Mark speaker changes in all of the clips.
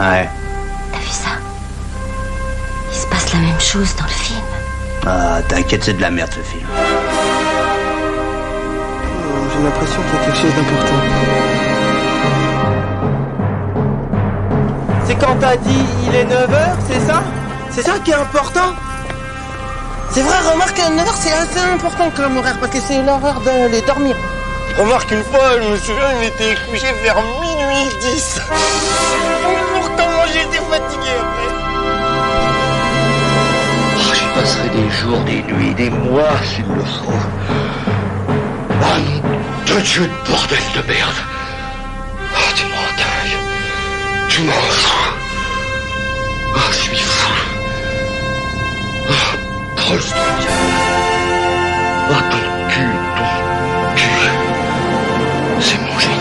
Speaker 1: Ouais.
Speaker 2: T'as vu ça? Il se passe la même chose dans le film.
Speaker 1: Ah, t'inquiète, c'est de la merde ce film.
Speaker 3: J'ai l'impression qu'il y a quelque chose d'important. C'est quand t'as dit il est 9h, c'est ça? C'est ça qui est important? C'est vrai, remarque, 9h c'est assez important comme horaire parce que c'est l'heure d'aller dormir. Remarque, une fois, je me souviens, il était couché vers minuit 10. Pourtant, j'étais fatigué après.
Speaker 4: Oh, j'y passerai des jours, des nuits, des mois s'il le faut. Oh, nom de Dieu de bordel de merde. Oh, tu m'en dingue. Tu m'en fous. Oh, je suis fou. Oh, trop studio. Oh, ton cul. C'est mon génie.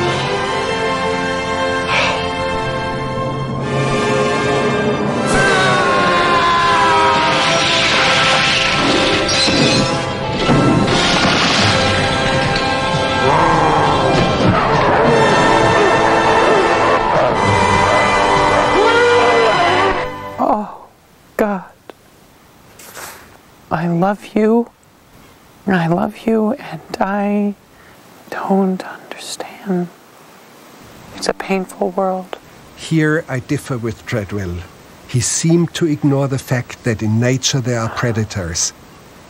Speaker 5: Oh, God. I love you. I love you, and I don't understand. It's a painful world.
Speaker 6: Here I differ with Treadwell. He seemed to ignore the fact that in nature there are predators.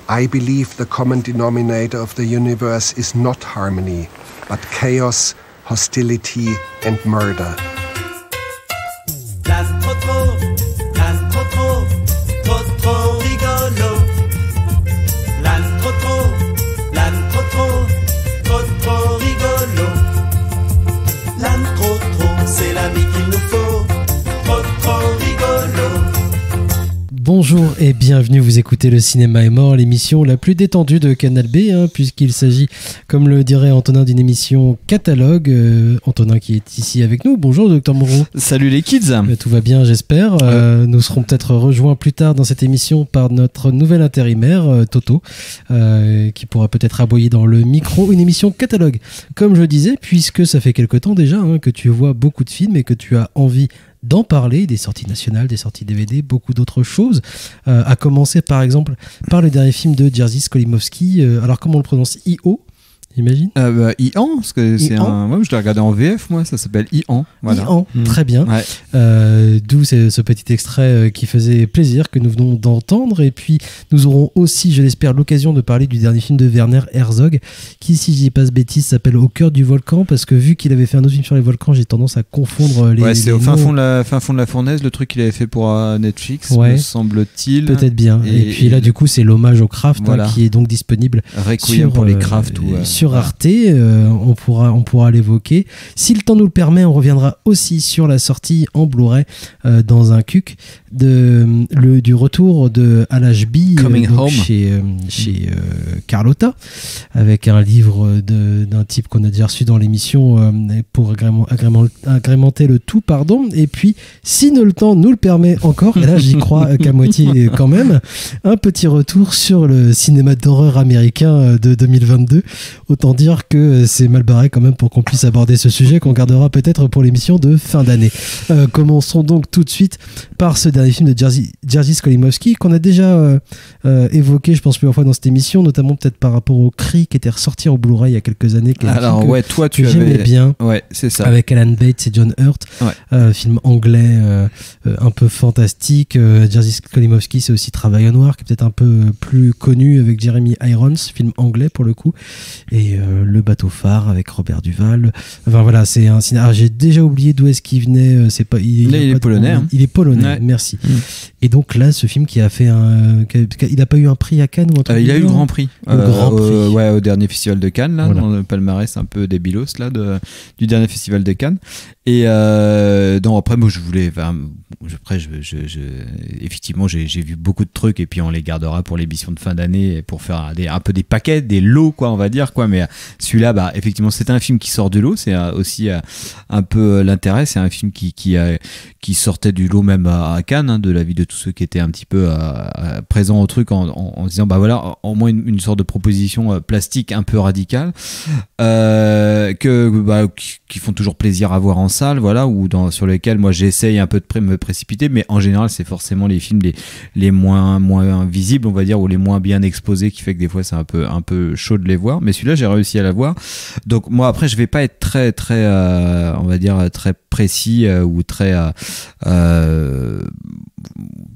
Speaker 6: I believe the common denominator of the universe is not harmony, but chaos, hostility, and murder.
Speaker 7: Trop rigolo. Trop rigolo. L'âne trop, c'est l'ami qu'il nous faut. Trop rigolo.
Speaker 8: Bonjour et bienvenue, vous écoutez Le Cinéma est mort, l'émission la plus détendue de Canal B, puisqu'il s'agit, comme le dirait Antonin, d'une émission catalogue. Antonin qui est ici avec nous. Bonjour Docteur Moreau.
Speaker 9: Salut les kids.
Speaker 8: Tout va bien, j'espère. Nous serons peut-être rejoints plus tard dans cette émission par notre nouvel intérimaire, Toto, qui pourra peut-être aboyer dans le micro. Une émission catalogue, comme je disais, puisque ça fait quelque temps déjà que tu vois beaucoup de films et que tu as envie d'en parler, des sorties nationales, des sorties DVD, beaucoup d'autres choses, à commencer par exemple par le dernier film de Jerzy Skolimowski, alors comment on le prononce, I.O. J'imagine.
Speaker 9: Ian, parce que c'est un. Ouais, je l'ai regardé en VF, moi, ça s'appelle Ian. Voilà.
Speaker 8: Ian, très bien.
Speaker 9: Ouais.
Speaker 8: D'où ce petit extrait qui faisait plaisir, que nous venons d'entendre. Et puis, nous aurons aussi, je l'espère, l'occasion de parler du dernier film de Werner Herzog, qui, si je dis pas ce bêtise, s'appelle Au cœur du volcan, parce que vu qu'il avait fait un autre film sur les volcans, j'ai tendance à confondre les.
Speaker 9: Ouais, c'est
Speaker 8: les
Speaker 9: au fin
Speaker 8: noms.
Speaker 9: fond de la fournaise, le truc qu'il avait fait pour Netflix, me semble-t-il.
Speaker 8: Peut-être bien. Et puis là, du coup, c'est l'hommage au Craft,
Speaker 9: voilà.
Speaker 8: Qui est donc disponible
Speaker 9: Requiem pour les Craft
Speaker 8: sur Arte. On pourra l'évoquer. Si le temps nous le permet, on reviendra aussi sur la sortie en Blu-ray dans un cuc du retour de Al-Ashby chez Carlotta, avec un livre d'un type qu'on a déjà reçu dans l'émission pour agrémenter le tout, et puis si le temps nous le permet encore, et là j'y crois qu'à moitié quand même, un petit retour sur le cinéma d'horreur américain de 2022. Autant dire que c'est mal barré quand même pour qu'on puisse aborder ce sujet qu'on gardera peut-être pour l'émission de fin d'année. Commençons donc tout de suite par ce dernier film de Jerzy Skolimowski qu'on a déjà évoqué, je pense, plusieurs fois dans cette émission, notamment peut-être par rapport au Cri qui était ressorti en Blu-ray il y a quelques années.
Speaker 9: Alors ouais, toi tu
Speaker 8: j'aimais bien.
Speaker 9: Ouais, c'est ça.
Speaker 8: Avec Alan Bates et John Hurt, film anglais un peu fantastique. Jerzy Skolimowski, c'est aussi Travail au noir qui est peut-être un peu plus connu avec Jeremy Irons, film anglais pour le coup, et Le bateau phare avec Robert Duval. Enfin voilà, c'est un cinéma. J'ai déjà oublié d'où est-ce qu'il venait. C'est pas. Il
Speaker 9: est polonais.
Speaker 8: Il est polonais. Merci. Et donc là, ce film qui a fait il a pas eu un prix à Cannes ou un truc.
Speaker 9: Il a eu le Grand Prix. Au dernier festival de Cannes, là,
Speaker 8: voilà.
Speaker 9: dans le palmarès un peu débilos là du dernier festival de Cannes. Et donc après, moi je voulais. Effectivement, j'ai vu beaucoup de trucs et puis on les gardera pour l'émission de fin d'année pour faire un peu des paquets, des lots, quoi, on va dire, quoi. fois, mais celui-là, bah, effectivement, c'est un film qui sort du lot. C'est aussi un peu l'intérêt. C'est un film qui sortait du lot même à Cannes, hein, de l'avis de tous ceux qui étaient un petit peu présents au truc en disant, bah voilà, au moins une sorte de proposition plastique un peu radicale, qui font toujours plaisir à voir en salle, voilà, ou sur lesquels moi j'essaye un peu de me précipiter, mais en général c'est forcément les films les moins visibles, on va dire, ou les moins bien exposés, qui fait que des fois c'est un peu chaud de les voir. Mais celui-là, j'ai réussi à la voir. Donc moi après, je vais pas être très on va dire très précis ou très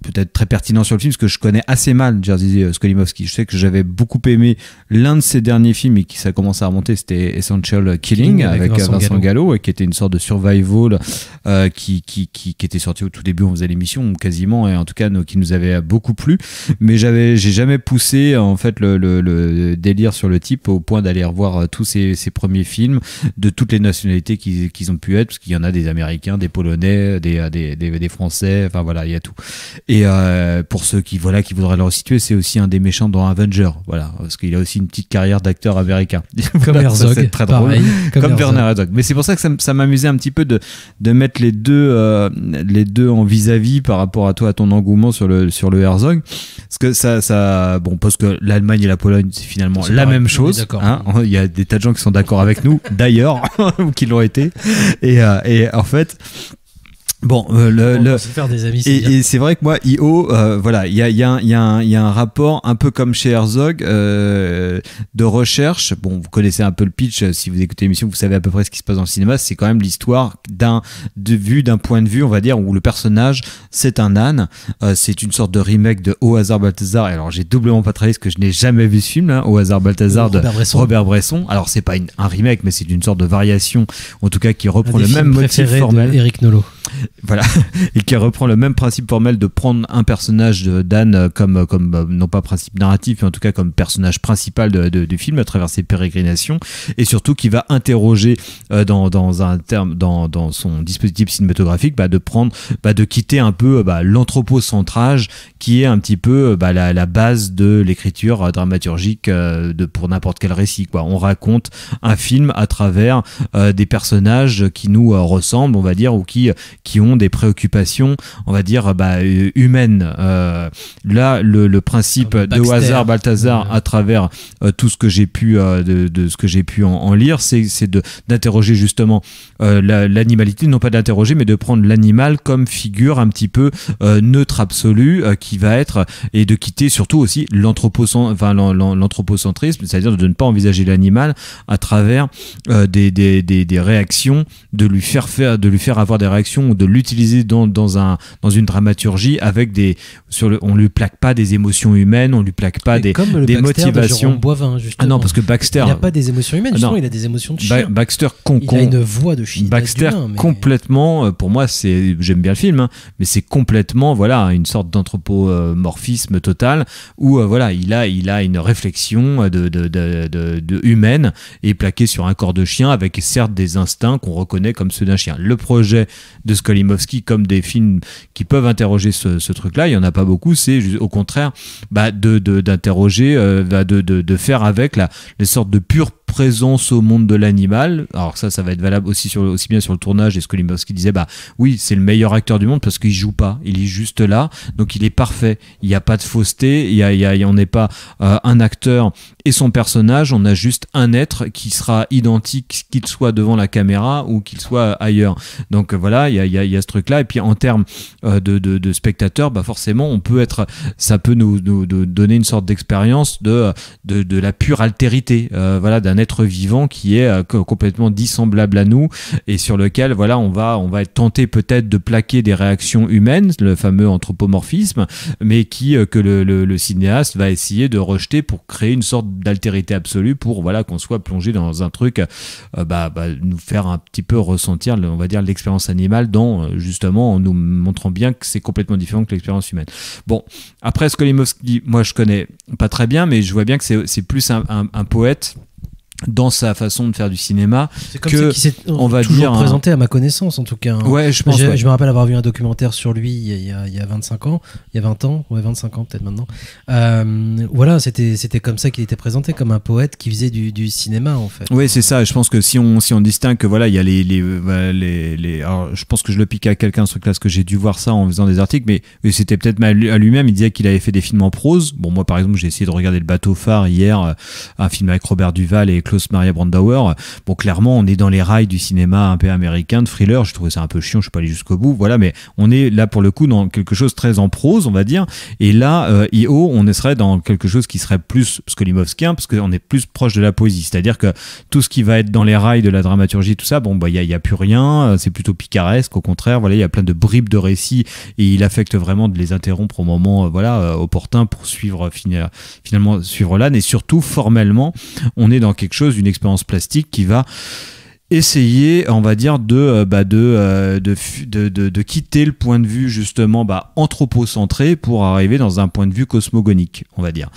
Speaker 9: peut-être très pertinent sur le film, parce que je connais assez mal Jerzy Skolimowski. Je sais que j'avais beaucoup aimé l'un de ses derniers films et qui ça commençait à remonter, c'était Essential Killing avec Vincent Gallo, qui était une sorte de survival qui était sorti au tout début, on faisait l'émission quasiment, et en tout cas qui nous avait beaucoup plu. Mais j'ai jamais poussé en fait le délire sur le type au point d'aller revoir tous ces premiers films de toutes les nationalités qu'ils ont pu être, parce qu'il y en a des Américains, des Polonais, des Français, enfin voilà, il y a tout. Et pour ceux qui voudraient le resituer, c'est aussi un des méchants dans Avenger, voilà, parce qu'il a aussi une petite carrière d'acteur américain.
Speaker 8: Comme Herzog,
Speaker 9: c'est très
Speaker 8: pareil,
Speaker 9: drôle, comme Werner Herzog. Mais c'est pour ça que ça m'amusait un petit peu de mettre les deux en vis-à-vis par rapport à toi, à ton engouement sur le Herzog, parce que ça bon, parce que l'Allemagne et la Pologne, c'est finalement la même chose, hein. Il y a des tas de gens qui sont d'accord avec nous d'ailleurs, ou qui l'ont été, et en fait, bon,
Speaker 8: on va se faire des amis,
Speaker 9: et c'est vrai que moi, I.O., voilà, il y a un rapport un peu comme chez Herzog, de recherche. Bon, vous connaissez un peu le pitch, si vous écoutez l'émission, vous savez à peu près ce qui se passe dans le cinéma. C'est quand même l'histoire d'un point de vue, on va dire, où le personnage, c'est un âne. C'est une sorte de remake de Au hasard Balthazar. Et alors, j'ai doublement pas travaillé parce que je n'ai jamais vu ce film, hein, Au hasard Balthazar de Robert Bresson. Alors, c'est pas un remake, mais c'est une sorte de variation, en tout cas, qui reprend le même motif formel.
Speaker 8: Éric Nolot.
Speaker 9: Voilà, et qui reprend le même principe formel de prendre un personnage d'Anne comme non pas principe narratif, mais en tout cas comme personnage principal du film à travers ses pérégrinations, et surtout qui va interroger dans son dispositif cinématographique, de quitter un peu l'anthropocentrage qui est un petit peu la base de l'écriture dramaturgique pour n'importe quel récit, quoi. On raconte un film à travers des personnages qui nous ressemblent, on va dire, ou qui ont des préoccupations, on va dire, humaines. Là, le principe de Au hasard Balthazar, à travers tout ce que j'ai pu de ce que j'ai pu en lire, c'est d'interroger justement l'animalité, non pas d'interroger, mais de prendre l'animal comme figure un petit peu neutre absolue, qui va être, et de quitter surtout aussi l'anthropocentrisme, c'est-à-dire de ne pas envisager l'animal à travers des réactions, de lui faire avoir des réactions, ou de l'utiliser dans une dramaturgie avec on lui plaque pas des émotions humaines, on lui plaque pas des motivations.
Speaker 8: Boivin, justement.
Speaker 9: Ah non, parce que Baxter,
Speaker 8: il n'y a pas des émotions humaines, justement, il a des émotions de chien.
Speaker 9: Baxter,
Speaker 8: il a une voix de chien.
Speaker 9: Baxter, complètement, pour moi, j'aime bien le film, hein, mais c'est complètement, voilà, une sorte d'anthropomorphisme total, où voilà, il a une réflexion de humaine, et plaqué sur un corps de chien, avec certes des instincts qu'on reconnaît comme ceux d'un chien. Le projet de Skolimowski, comme des films qui peuvent interroger ce truc-là, il y en a pas beaucoup, c'est au contraire d'interroger, de faire avec les sortes de pure présence au monde de l'animal. Alors ça va être valable aussi bien sur le tournage, et Skolimowski disait oui, c'est le meilleur acteur du monde parce qu'il joue pas, il est juste là, donc il est parfait, il n'y a pas de fausseté, on n'est pas un acteur et son personnage, on a juste un être qui sera identique, qu'il soit devant la caméra ou qu'il soit ailleurs. Donc voilà, il y a ce truc là, et puis en termes de spectateurs, forcément ça peut nous donner une sorte d'expérience de la pure altérité, voilà, d'un être vivant qui est complètement dissemblable à nous, et sur lequel voilà, on va être tenté peut-être de plaquer des réactions humaines, le fameux anthropomorphisme, mais que le cinéaste va essayer de rejeter pour créer une sorte d'altérité absolue, pour voilà, qu'on soit plongé dans un truc, nous faire un petit peu ressentir, on va dire, l'expérience animale, justement en nous montrant bien que c'est complètement différent que l'expérience humaine. Bon, après Skolimowski, moi je connais pas très bien, mais je vois bien que c'est plus un poète dans sa façon de faire du cinéma,
Speaker 8: C'est comme ça qu'il s'est
Speaker 9: on va
Speaker 8: toujours
Speaker 9: dire
Speaker 8: présenté à ma connaissance en tout cas.
Speaker 9: Ouais, je pense. Ouais.
Speaker 8: Je me rappelle avoir vu un documentaire sur lui il y a 25 ans, il y a 20 ans, ouais 25 ans peut-être maintenant. Voilà, c'était comme ça qu'il était présenté, comme un poète qui faisait du cinéma en fait.
Speaker 9: Oui, c'est ça. Je pense que si on distingue que voilà, il y a les alors, je pense que je le pique à quelqu'un ce truc-là, parce que j'ai dû voir ça en faisant des articles, mais c'était peut-être à lui-même. Il disait qu'il avait fait des films en prose. Bon, moi par exemple, j'ai essayé de regarder Le Bateau Phare hier, un film avec Robert Duval et Klaus Maria Brandauer. Bon, clairement, on est dans les rails du cinéma un peu américain, de thriller. Je trouvais ça un peu chiant, je suis pas allé jusqu'au bout. Voilà, mais on est là pour le coup dans quelque chose très en prose, on va dire. Et là, I.O., on serait dans quelque chose qui serait plus skolimowskien, parce qu'on est plus proche de la poésie. C'est-à-dire que tout ce qui va être dans les rails de la dramaturgie, tout ça, bon, bah, il y a plus rien. C'est plutôt picaresque. Au contraire, voilà, il y a plein de bribes de récits et il affecte vraiment de les interrompre au moment, opportun pour finalement suivre l'âne. Et surtout, formellement, on est dans quelque chose, une expérience plastique qui va essayer, on va dire, de quitter le point de vue justement anthropocentré pour arriver dans un point de vue cosmogonique, on va dire.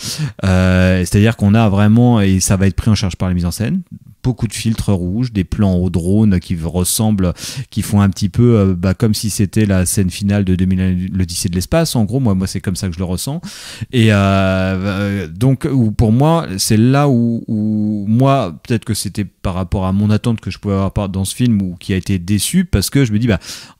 Speaker 9: C'est-à-dire qu'on a vraiment, et ça va être pris en charge par la mise en scène, beaucoup de filtres rouges, des plans au drone qui ressemblent, qui font un petit peu comme si c'était la scène finale de 2001, l'Odyssée de l'espace. En gros, moi c'est comme ça que je le ressens. Et donc, pour moi, c'est là où moi, peut-être que c'était par rapport à mon attente que je pouvais avoir dans ce film, ou qui a été déçu, parce que je me dis,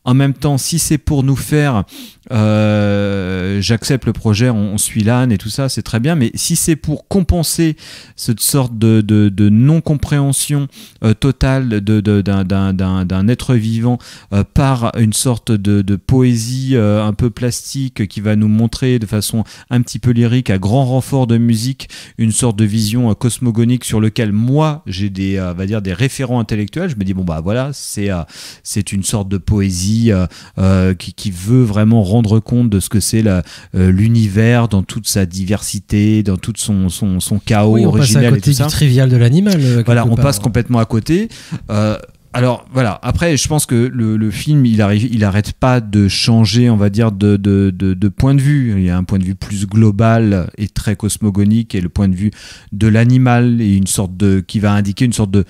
Speaker 9: en même temps, si c'est pour nous faire j'accepte le projet, on suit l'âne et tout ça, c'est très bien, mais si c'est pour compenser cette sorte de non-compréhension totale d'un être vivant par une sorte de poésie un peu plastique qui va nous montrer de façon un petit peu lyrique, à grand renfort de musique, une sorte de vision cosmogonique sur lequel moi j'ai des référents intellectuels, je me dis voilà, c'est une sorte de poésie qui veut vraiment rendre compte de ce que c'est l'univers dans toute sa diversité, dans tout son chaos originel.
Speaker 8: On passe à côté du trivial de l'animal.
Speaker 9: Voilà, on passe complètement à côté. Alors voilà, après je pense que le film il arrête pas de changer, on va dire, de point de vue. Il y a un point de vue plus global et très cosmogonique, et le point de vue de l'animal, et qui va indiquer une sorte de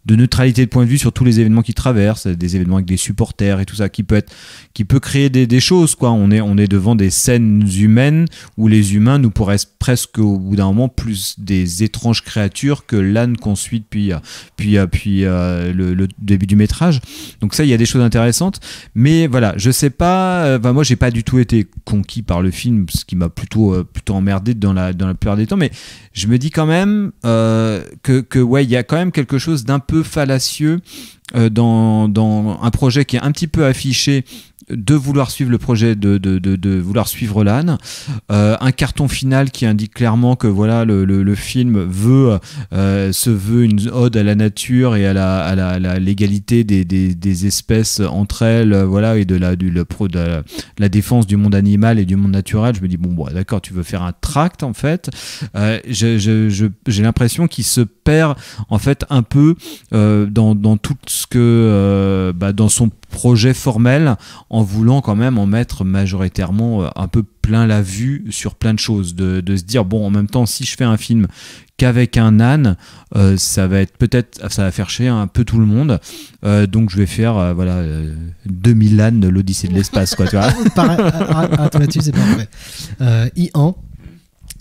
Speaker 9: neutralité de point de vue sur tous les événements qui traversent, des événements avec des supporters et tout ça, qui peut créer des choses, quoi. On est devant des scènes humaines où les humains nous paraissent presque au bout d'un moment plus des étranges créatures que l'âne qu'on suit depuis le début du métrage. Donc ça, il y a des choses intéressantes, mais voilà, je sais pas, moi j'ai pas du tout été conquis par le film, ce qui m'a plutôt emmerdé dans la plupart des temps, mais je me dis quand même que ouais, il y a quand même quelque chose d'un peu fallacieux dans un projet qui est un petit peu affiché de vouloir suivre le projet, de vouloir suivre l'âne, un carton final qui indique clairement que voilà, le film se veut une ode à la nature et à l'égalité des espèces entre elles, voilà, et de la défense du monde animal et du monde naturel. Je me dis d'accord, tu veux faire un tract en fait. J'ai l'impression qu'il se perd en fait un peu dans tout ce que dans son projet formel, en voulant quand même en mettre majoritairement un peu plein la vue sur plein de choses, de se dire en même temps, si je fais un film qu'avec un âne, ça va faire chier un peu tout le monde, donc je vais faire 2000 ânes, l'Odyssée de l'espace, quoi, tu vois.
Speaker 8: Attends, là-dessus c'est parfait. I.An.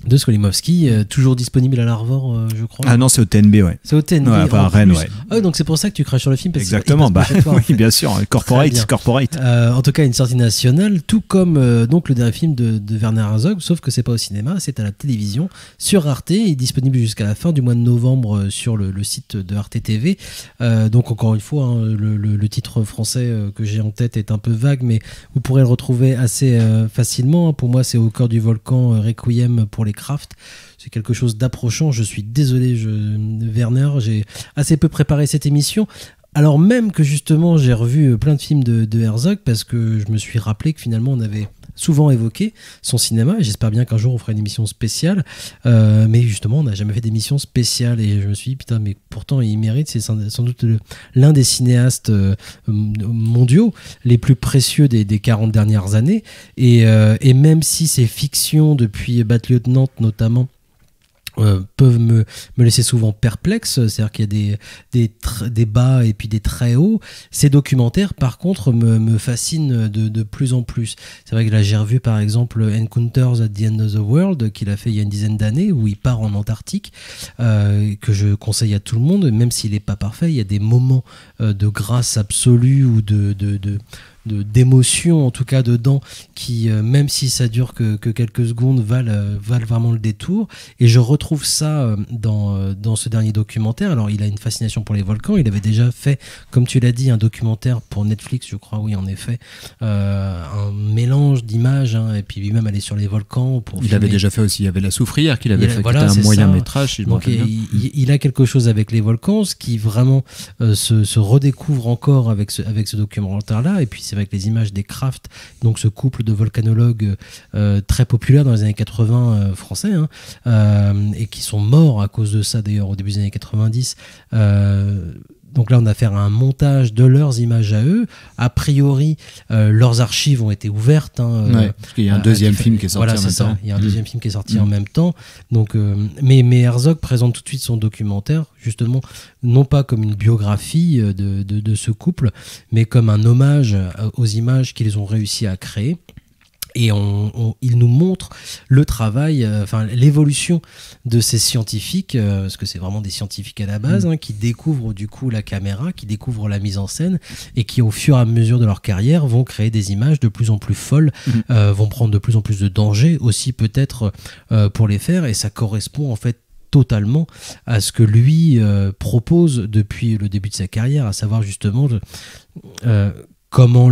Speaker 8: de Skolimowski, toujours disponible à l'Arvor, je crois.
Speaker 9: Ah non, c'est au TNB, ouais.
Speaker 8: C'est au TNB.
Speaker 9: Ouais, à Rennes, ouais.
Speaker 8: Ah, donc c'est pour ça que tu craches sur le film. Parce
Speaker 9: exactement,
Speaker 8: toi,
Speaker 9: oui,
Speaker 8: en fait.
Speaker 9: bien sûr, corporate.
Speaker 8: En tout cas, une sortie nationale, tout comme donc le dernier film de Werner Herzog, sauf que c'est pas au cinéma, c'est à la télévision, sur Arte, il est disponible jusqu'à la fin du mois de novembre sur le site de Arte TV. Donc encore une fois, le titre français que j'ai en tête est un peu vague, mais vous pourrez le retrouver assez facilement. Pour moi, c'est Au cœur du volcan, Requiem pour les Kraft. C'est quelque chose d'approchant. Je suis désolé, Werner, j'ai assez peu préparé cette émission. Alors même que justement j'ai revu plein de films de Herzog, parce que je me suis rappelé que finalement on avait souvent évoqué son cinéma, et j'espère bien qu'un jour on fera une émission spéciale, mais justement on n'a jamais fait d'émission spéciale, et je me suis dit putain, mais pourtant il mérite, c'est sans doute l'un des cinéastes mondiaux les plus précieux des 40 dernières années, et même si ses fictions depuis Bad Lieutenant notamment peuvent me laisser souvent perplexe, c'est-à-dire qu'il y a des bas et puis des très hauts. Ces documentaires, par contre, me fascinent de plus en plus. C'est vrai que là, j'ai revu par exemple Encounters at the End of the World, qu'il a fait il y a une dizaine d'années, où il part en Antarctique, que je conseille à tout le monde, même s'il n'est pas parfait. Il y a des moments de grâce absolue ou d'émotion en tout cas dedans qui même si ça dure que quelques secondes valent vraiment le détour, et je retrouve ça dans ce dernier documentaire. Alors il a une fascination pour les volcans, il avait déjà fait, comme tu l'as dit, un documentaire pour Netflix, je crois, oui en effet, un mélange d'images, et puis lui-même aller sur les volcans pour
Speaker 9: il
Speaker 8: filmer.
Speaker 9: avait déjà fait aussi, il y avait La Soufrière qu'il avait fait,
Speaker 8: voilà,
Speaker 9: qui était un
Speaker 8: c'est
Speaker 9: moyen
Speaker 8: ça.
Speaker 9: métrage, si je me
Speaker 8: Donc
Speaker 9: rappelle bien.
Speaker 8: il a quelque chose avec les volcans, ce qui vraiment se redécouvre encore avec ce documentaire là. Et puis c'est vrai que les images des Kraft, donc ce couple de volcanologues très populaire dans les années 80 français, et qui sont morts à cause de ça d'ailleurs au début des années 90. Donc là, on a affaire à un montage de leurs images à eux. A priori, leurs archives ont été ouvertes.
Speaker 9: Parce qu'il y a un deuxième film qui est sorti en même temps.
Speaker 8: Il y a un deuxième film qui est sorti en même temps. Donc, mais Herzog présente tout de suite son documentaire, justement, non pas comme une biographie de ce couple, mais comme un hommage aux images qu'ils ont réussi à créer. Et il nous montre le travail, l'évolution de ces scientifiques, parce que c'est vraiment des scientifiques à la base, qui découvrent du coup la caméra, qui découvrent la mise en scène, et qui au fur et à mesure de leur carrière vont créer des images de plus en plus folles, vont prendre de plus en plus de dangers aussi peut-être pour les faire, et ça correspond en fait totalement à ce que lui propose depuis le début de sa carrière, à savoir justement comment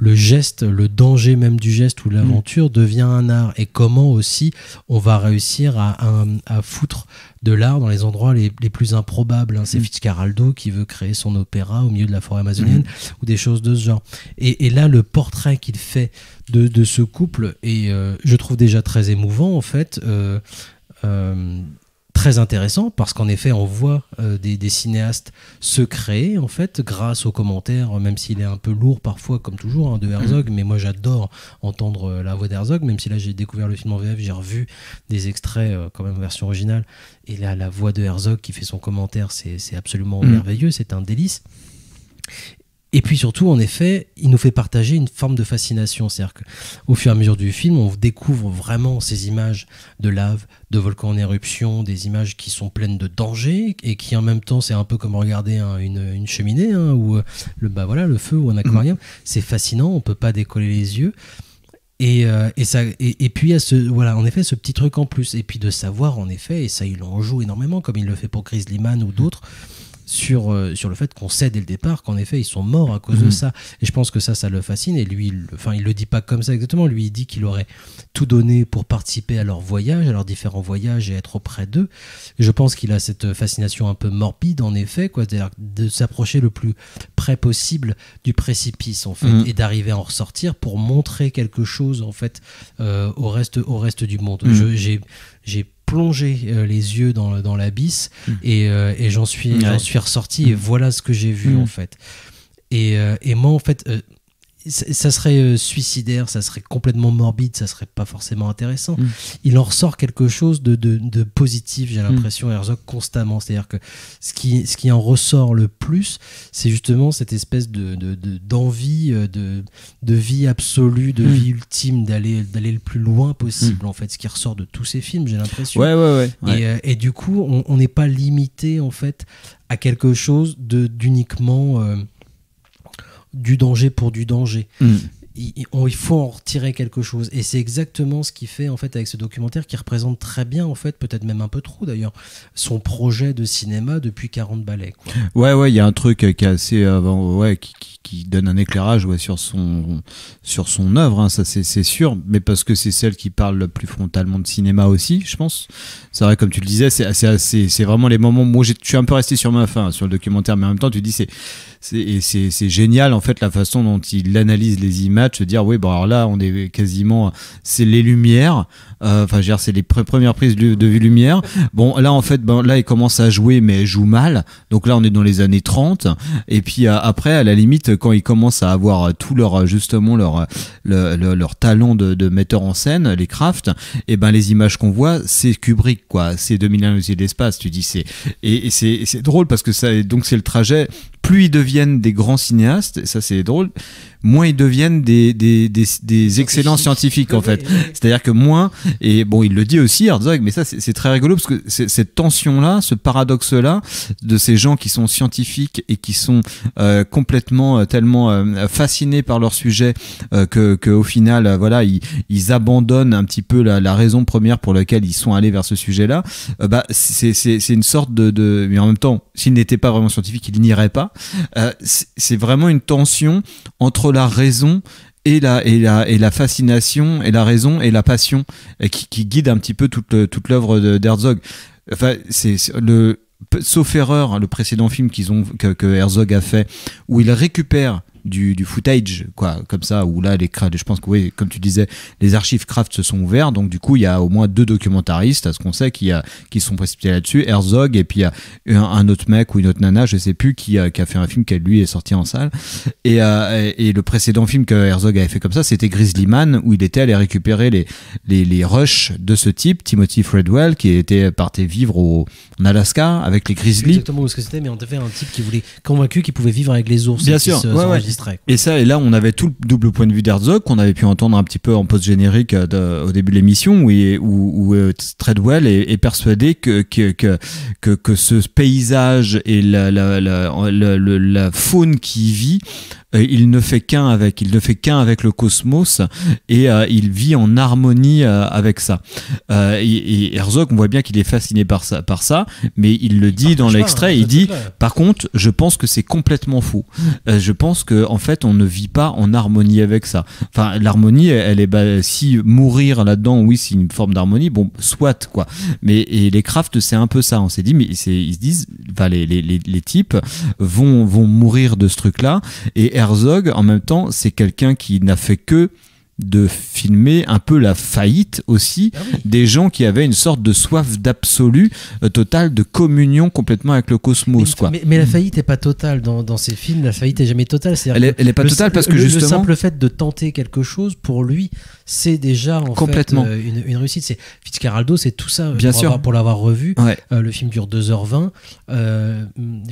Speaker 8: le geste, le danger même du geste ou de l'aventure devient un art, et comment aussi on va réussir à foutre de l'art dans les endroits les plus improbables. C'est Fitzcarraldo qui veut créer son opéra au milieu de la forêt amazonienne, ou des choses de ce genre. Et là, le portrait qu'il fait de ce couple est, je trouve déjà très émouvant en fait, très intéressant, parce qu'en effet on voit des cinéastes se créer en fait grâce aux commentaires, même s'il est un peu lourd parfois comme toujours de Herzog, mais moi j'adore entendre la voix d'Herzog, même si là j'ai découvert le film en VF, j'ai revu des extraits quand même en version originale, et là la voix de Herzog qui fait son commentaire, c'est absolument merveilleux, c'est un délice. Et puis surtout, en effet, il nous fait partager une forme de fascination. C'est-à-dire qu'au fur et à mesure du film, on découvre vraiment ces images de lave, de volcans en éruption, des images qui sont pleines de danger, et qui en même temps, c'est un peu comme regarder une cheminée, ou le feu ou un aquarium. C'est fascinant, on peut pas décoller les yeux. Et puis il y a en effet ce petit truc en plus. Et puis de savoir, en effet, et ça il en joue énormément, comme il le fait pour Grizzly Man ou d'autres, sur le fait qu'on sait dès le départ qu'en effet ils sont morts à cause de ça, et je pense que ça le fascine. Et lui il le dit pas comme ça exactement, lui il dit qu'il aurait tout donné pour participer à leur voyage, à leurs différents voyages, et être auprès d'eux. Et je pense qu'il a cette fascination un peu morbide en effet, c'est-à-dire de s'approcher le plus près possible du précipice en fait, et d'arriver à en ressortir pour montrer quelque chose en fait au reste du monde. J'ai plongé les yeux dans l'abysse, et j'en suis ressorti, et voilà ce que j'ai vu en fait. Et moi en fait ça serait suicidaire, ça serait complètement morbide, ça serait pas forcément intéressant. Il en ressort quelque chose de positif, j'ai l'impression, Herzog, constamment. C'est-à-dire que ce qui en ressort le plus, c'est justement cette espèce d'envie, de vie absolue, de vie ultime, d'aller le plus loin possible, en fait, ce qui ressort de tous ces films, j'ai l'impression.
Speaker 9: Ouais.
Speaker 8: Et du coup, on n'est pas limité en fait à quelque chose d'uniquement du danger pour du danger. Il faut en retirer quelque chose, et c'est exactement ce qu'il fait en fait avec ce documentaire, qui représente très bien en fait, peut-être même un peu trop d'ailleurs, son projet de cinéma depuis 40 balais, quoi.
Speaker 9: Ouais, il y a un truc qui est assez qui donne un éclairage sur son œuvre, ça c'est sûr, mais parce que c'est celle qui parle le plus frontalement de cinéma aussi, je pense. C'est vrai, comme tu le disais, c'est vraiment les moments. Moi je suis un peu resté sur ma faim sur le documentaire, mais en même temps tu dis c'est génial en fait la façon dont il analyse les images, match, se dire oui, bon alors là on est quasiment, c'est les lumières. Enfin, je veux dire, c'est les premières prises de vue lumière. Bon, là, en fait, là, il commence à jouer, mais il joue mal. Donc là, on est dans les années 30. Et puis après, à la limite, quand ils commencent à avoir tout leur, justement, leur talent de metteur en scène, les crafts, et ben, les images qu'on voit, c'est Kubrick, quoi. C'est 2001 l'Odyssée de l'espace. Tu dis, et c'est drôle parce que ça, donc c'est le trajet. Plus ils deviennent des grands cinéastes, ça c'est drôle, moins ils deviennent des excellents scientifiques en fait. C'est-à-dire que moins, et bon il le dit aussi Herzog, mais ça c'est très rigolo parce que cette tension-là, ce paradoxe-là de ces gens qui sont scientifiques et qui sont complètement tellement fascinés par leur sujet que au final voilà ils abandonnent un petit peu la raison première pour laquelle ils sont allés vers ce sujet-là. C'est une sorte de mais en même temps s'il n'était pas vraiment scientifique il n'irait pas. C'est vraiment une tension entre la raison et la fascination et la raison et la passion qui guide un petit peu toute l'œuvre d'Herzog. Enfin, sauf erreur, le précédent film que Herzog a fait où il récupère du footage, quoi, comme ça, où là, je pense que, oui, comme tu disais, les archives Kraft se sont ouverts, donc du coup, il y a au moins 2 documentaristes, à ce qu'on sait, qui sont précipités là-dessus, Herzog, et puis il y a un autre mec ou une autre nana, je sais plus, qui a fait un film qui, lui, est sorti en salle. Et le précédent film que Herzog avait fait comme ça, c'était Grizzly Man, où il était allé récupérer les rushs de ce type, Timothy Treadwell, qui était parti vivre en Alaska avec les grizzlies.
Speaker 8: Exactement où ce que c'était, mais en fait, un type qui voulait convaincu qu'il pouvait vivre avec les ours.
Speaker 9: Bien sûr, ouais. Et là, on avait tout le double point de vue d'Herzog qu'on avait pu entendre un petit peu en post-générique au début de l'émission, où Treadwell est persuadé que ce paysage et la faune qui y vit, il ne fait qu'un avec le cosmos et il vit en harmonie avec ça. Et Herzog, on voit bien qu'il est fasciné par ça, mais il le dit dans l'extrait, il dit par contre, je pense que c'est complètement faux. Je pense que en fait, on ne vit pas en harmonie avec ça. Enfin, l'harmonie, elle est si mourir là-dedans, oui, c'est une forme d'harmonie, bon, soit quoi. Mais les crafts, c'est un peu ça. On s'est dit, mais ils se disent, enfin, les types vont mourir de ce truc-là. Et Herzog, en même temps, c'est quelqu'un qui n'a fait que de filmer un peu la faillite aussi des gens qui avaient une sorte de soif d'absolu total, de communion complètement avec le cosmos.
Speaker 8: Mais la faillite n'est pas totale dans ces films, la faillite n'est jamais totale.
Speaker 9: Elle n'est pas totale parce que justement...
Speaker 8: Le simple fait de tenter quelque chose, pour lui, c'est déjà en
Speaker 9: complètement
Speaker 8: fait une réussite. C'est Fitzcarraldo, c'est tout ça.
Speaker 9: Bien sûr.
Speaker 8: Pour l'avoir revu,
Speaker 9: ouais.
Speaker 8: Le film dure 2h20.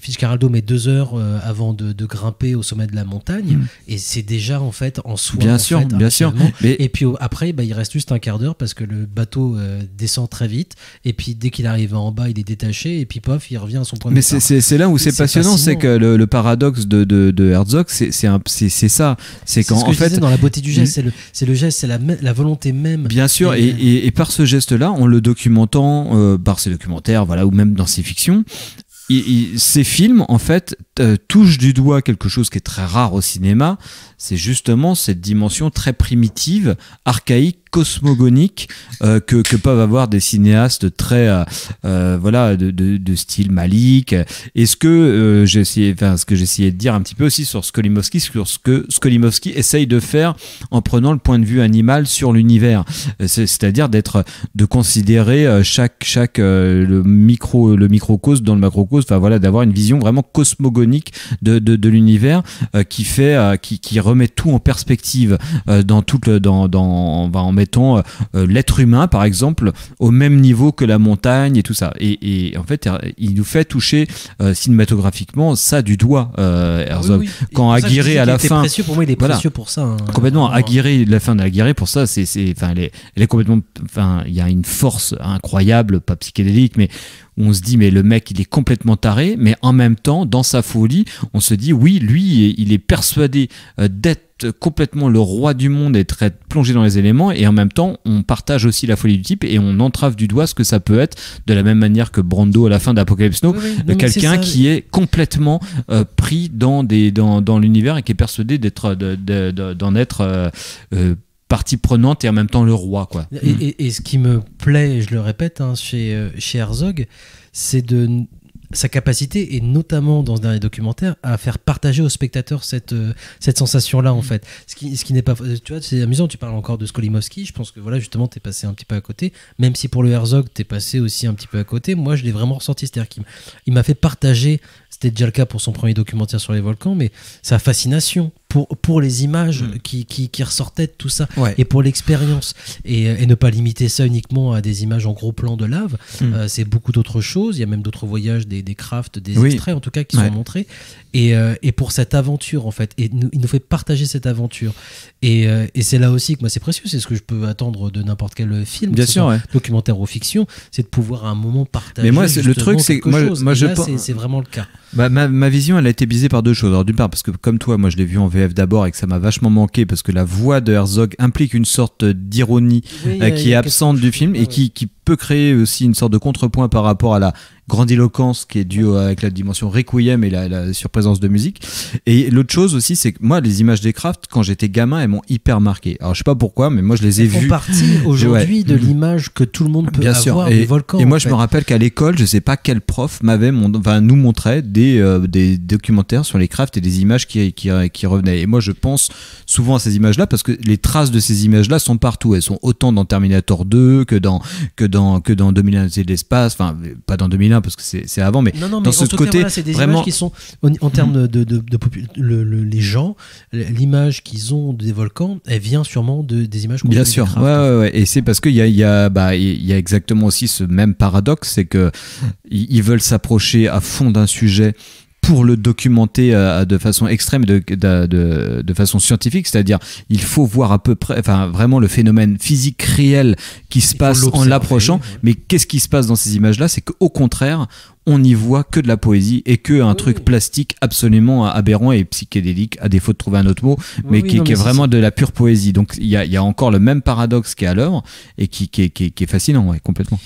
Speaker 8: Fitzcarraldo met 2 heures avant de grimper au sommet de la montagne, et c'est déjà en fait en soi.
Speaker 9: Bien sûr.
Speaker 8: Mais... Et puis après, il reste juste un quart d'heure parce que le bateau descend très vite. Et puis dès qu'il arrive en bas, il est détaché. Et puis pof, il revient à son point de départ.
Speaker 9: Mais c'est là où c'est passionnant, c'est que le paradoxe de Herzog, c'est ça. C'est qu'en
Speaker 8: ce que
Speaker 9: fait,
Speaker 8: je disais dans la beauté du geste, c'est le geste, c'est la volonté même.
Speaker 9: Bien sûr, et par ce geste-là, en le documentant par ses documentaires, voilà, ou même dans ses fictions. Ces films, en fait, touchent du doigt quelque chose qui est très rare au cinéma, c'est justement cette dimension très primitive, archaïque, cosmogonique que peuvent avoir des cinéastes très voilà de style Malick. Et ce que j'essayais de dire un petit peu aussi sur Skolimowski, sur ce que Skolimowski essaye de faire en prenant le point de vue animal sur l'univers, c'est-à-dire de considérer chaque le microcosme dans le macrocosme, enfin voilà, d'avoir une vision vraiment cosmogonique de l'univers qui remet tout en perspective en mettant l'être humain par exemple au même niveau que la montagne et tout ça, et en fait il nous fait toucher cinématographiquement ça du doigt, Herzog.
Speaker 8: Oui.
Speaker 9: Quand Aguirre à la fin,
Speaker 8: précieux pour moi, il est précieux pour ça,
Speaker 9: complètement. Aguirre, la fin d'Aguirre, pour ça elle est complètement, enfin il y a une force incroyable, pas psychédélique, mais on se dit mais le mec il est complètement taré, mais en même temps dans sa folie on se dit oui, lui il est persuadé d'être complètement le roi du monde et très plongé dans les éléments, et en même temps on partage aussi la folie du type et on entrave du doigt ce que ça peut être, de la même manière que Brando à la fin d'Apocalypse Now, quelqu'un qui est complètement pris dans l'univers et qui est persuadé d'en être partie prenante et en même temps le roi, quoi.
Speaker 8: Et ce qui me plaît, je le répète, chez Herzog, c'est sa capacité, et notamment dans ce dernier documentaire, à faire partager aux spectateurs cette sensation-là, en fait. Ce qui n'est pas... Tu vois, c'est amusant, tu parles encore de Skolimowski, je pense que voilà, justement, t'es passé un petit peu à côté, même si pour le Herzog, t'es passé aussi un petit peu à côté. Moi, je l'ai vraiment ressenti, c'est-à-dire qu'il m'a fait partager, c'était déjà le cas pour son premier documentaire sur les volcans, mais sa fascination pour les images qui ressortaient de tout ça, et pour l'expérience, et ne pas limiter ça uniquement à des images en gros plan de lave. C'est beaucoup d'autres choses, il y a même d'autres voyages, des crafts, des extraits en tout cas qui sont montrés, et pour cette aventure en fait, et il nous fait partager cette aventure, et c'est là aussi que moi c'est précieux, c'est ce que je peux attendre de n'importe quel film,
Speaker 9: bien sûr,
Speaker 8: documentaire ou fiction, c'est de pouvoir à un moment partager.
Speaker 9: Mais moi le truc c'est que moi je pense
Speaker 8: c'est vraiment le cas.
Speaker 9: Ma vision elle a été biaisée par deux choses. Alors d'une part parce que comme toi moi je l'ai vu en VF d'abord et que ça m'a vachement manqué parce que la voix de Herzog implique une sorte d'ironie qui est absente du film et qui peut créer aussi une sorte de contrepoint par rapport à la grandiloquence qui est due avec la dimension requiem et la surprésence de musique. Et l'autre chose aussi, c'est que moi, les images des crafts, quand j'étais gamin, elles m'ont hyper marqué. Alors je sais pas pourquoi, mais moi je les ai vues.
Speaker 8: Elles font partie aujourd'hui de l'image que tout le monde peut avoir du volcan.
Speaker 9: Et moi, je me rappelle qu'à l'école, je sais pas quel prof nous montrait des documentaires sur les crafts et des images qui revenaient. Et moi, je pense souvent à ces images-là parce que les traces de ces images-là sont partout. Elles sont autant dans Terminator 2 que dans 2001 c'est l'espace. Enfin, pas dans 2001 parce que c'est avant, mais dans ce côté
Speaker 8: voilà, c'est des
Speaker 9: vraiment
Speaker 8: images qui sont en termes les gens, l'image qu'ils ont des volcans, elle vient sûrement des images qu'on
Speaker 9: bien sûr, ouais. Et c'est parce qu'il y a exactement aussi ce même paradoxe, c'est que ils veulent s'approcher à fond d'un sujet pour le documenter de façon extrême, de façon scientifique, c'est-à-dire il faut voir à peu près, enfin vraiment le phénomène physique réel qui se passe en l'approchant. Mais qu'est-ce qui se passe dans ces images-là? C'est qu'au contraire, on n'y voit que de la poésie et que un truc plastique absolument aberrant et psychédélique, à défaut de trouver un autre mot, mais qui est vraiment de la pure poésie. Donc il y a encore le même paradoxe qui est à l'œuvre et qui est fascinant, complètement.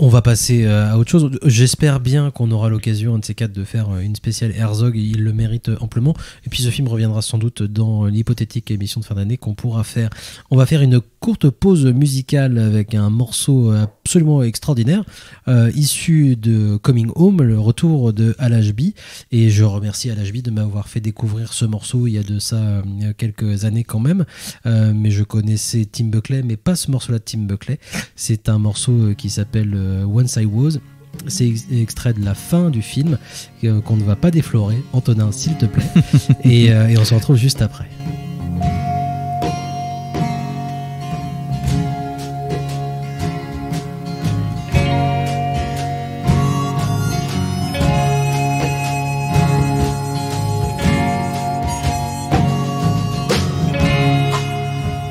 Speaker 8: On va passer à autre chose. J'espère bien qu'on aura l'occasion, un de ces quatre, de faire une spéciale Herzog. Il le mérite amplement. Et puis ce film reviendra sans doute dans l'hypothétique émission de fin d'année qu'on pourra faire. On va faire une courte pause musicale avec un morceau absolument extraordinaire issu de Coming Home, le retour de Al-Ashby, et je remercie Al-Ashby de m'avoir fait découvrir ce morceau il y a de ça quelques années quand même, mais je connaissais Tim Buckley, mais pas ce morceau là de Tim Buckley. C'est un morceau qui s'appelle Once I Was. C'est extrait de la fin du film qu'on ne va pas déflorer. Antonin, s'il te plaît. et on se retrouve juste après.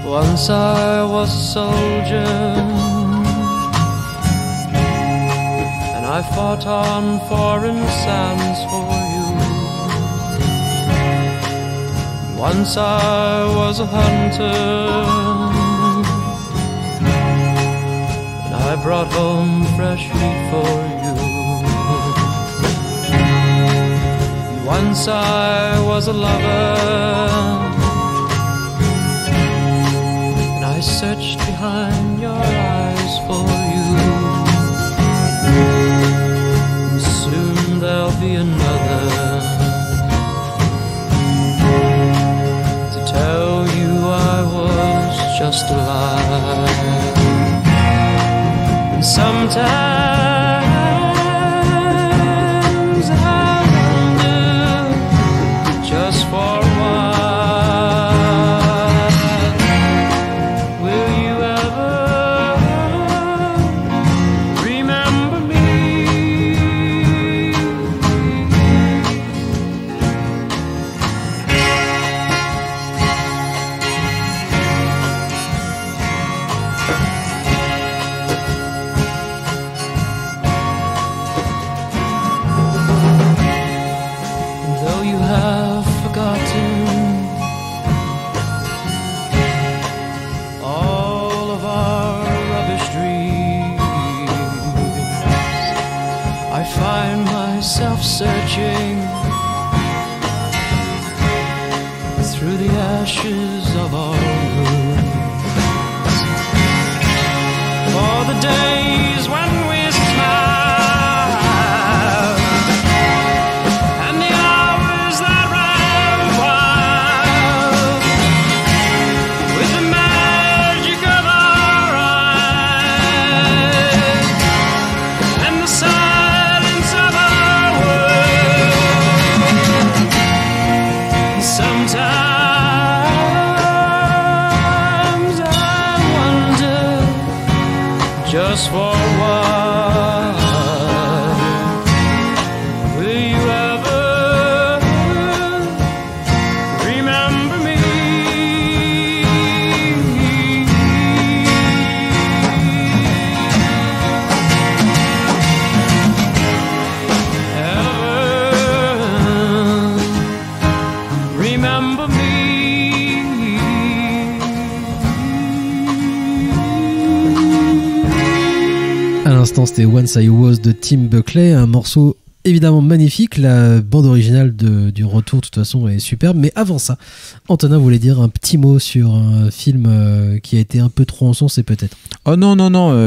Speaker 10: Once I was a soldier, and I fought on foreign sands for you. Once I was a hunter, and I brought home fresh meat for you. Once I was a lover, searched behind your eyes for you. And soon there'll be another to tell you I was just a lie. And sometimes I wonder, just for a while, searching through the ashes of our roots for the days when we smiled for a while. Will you ever remember me? Remember me.
Speaker 8: À l'instant, c'était Once I Was de Tim Buckley, un morceau évidemment magnifique. La bande originale du retour, de toute façon, est superbe. Mais avant ça, Antonin voulait dire un petit mot sur un film qui a été un peu trop encensé, peut-être.
Speaker 9: Oh non,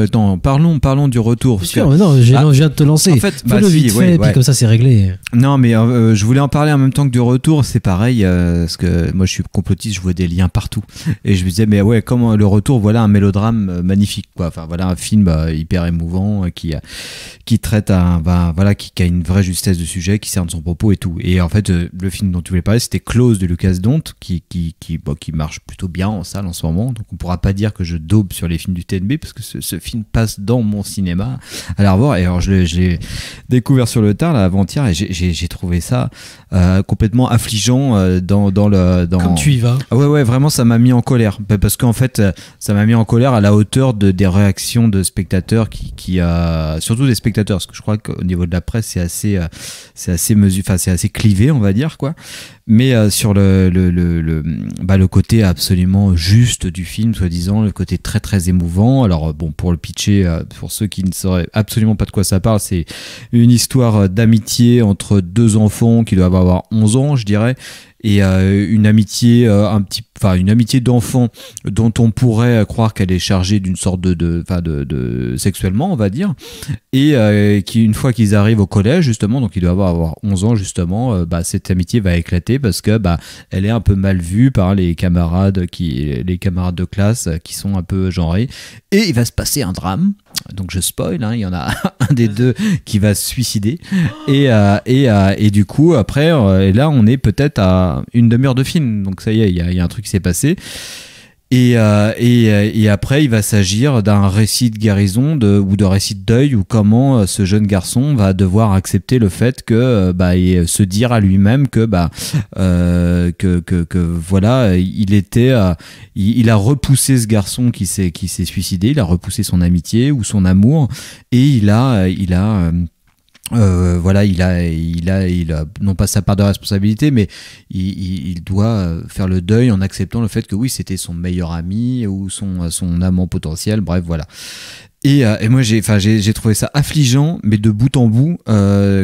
Speaker 9: attends, parlons du retour.
Speaker 8: Bien sûr, mais non, je viens de te lancer.
Speaker 9: En fait,
Speaker 8: fais-le vite fait, et puis comme ça, c'est réglé.
Speaker 9: Non, mais je voulais en parler en même temps que du retour. C'est pareil, parce que moi, je suis complotiste, je vois des liens partout. Et je me disais, mais ouais, comme le retour, voilà un mélodrame magnifique, quoi. Enfin, voilà un film hyper émouvant qui traite qui a une vraie justesse de sujet, qui cerne son propos et tout. Et en fait, le film dont tu voulais parler, c'était Close de Lucas Dont, qui marche plutôt bien en salle en ce moment. Donc, on pourra pas dire que je daube sur les films du TNB, parce que ce film passe dans mon cinéma à la revoir. Et alors, je l'ai découvert sur le tard, là, avant-hier, et j'ai trouvé ça complètement affligeant
Speaker 8: Comme tu y vas.
Speaker 9: Ouais, vraiment, ça m'a mis en colère. Parce qu'en fait, ça m'a mis en colère à la hauteur des réactions de spectateurs surtout des spectateurs, parce que je crois qu'au niveau de la presse, c'est assez c'est assez clivé, on va dire, quoi. Mais sur le côté absolument juste du film, soi-disant, le côté très très émouvant. Alors bon, pour le pitcher, pour ceux qui ne sauraient absolument pas de quoi ça parle, c'est une histoire d'amitié entre deux enfants qui doivent avoir 11 ans, je dirais, et une amitié une amitié d'enfant dont on pourrait croire qu'elle est chargée d'une sorte de sexuellement, on va dire, et qui, une fois qu'ils arrivent au collège, justement, donc ils doivent avoir 11 ans, justement, cette amitié va éclater parce que elle est un peu mal vue par les camarades de classe qui sont un peu genrés, et il va se passer un drame. Donc je spoil, il y en a un des deux qui va se suicider, et du coup après et là on est peut-être à une demi-heure de film, donc ça y est, il y a un truc qui s'est passé, et après il va s'agir d'un récit de guérison ou de récit de deuil, ou comment ce jeune garçon va devoir accepter le fait que et se dire à lui-même que voilà, il a repoussé ce garçon qui s'est suicidé, il a repoussé son amitié ou son amour, et il a non pas sa part de responsabilité, mais il doit faire le deuil en acceptant le fait que oui, c'était son meilleur ami ou son amant potentiel, bref, voilà. Et moi j'ai trouvé ça affligeant, mais de bout en bout,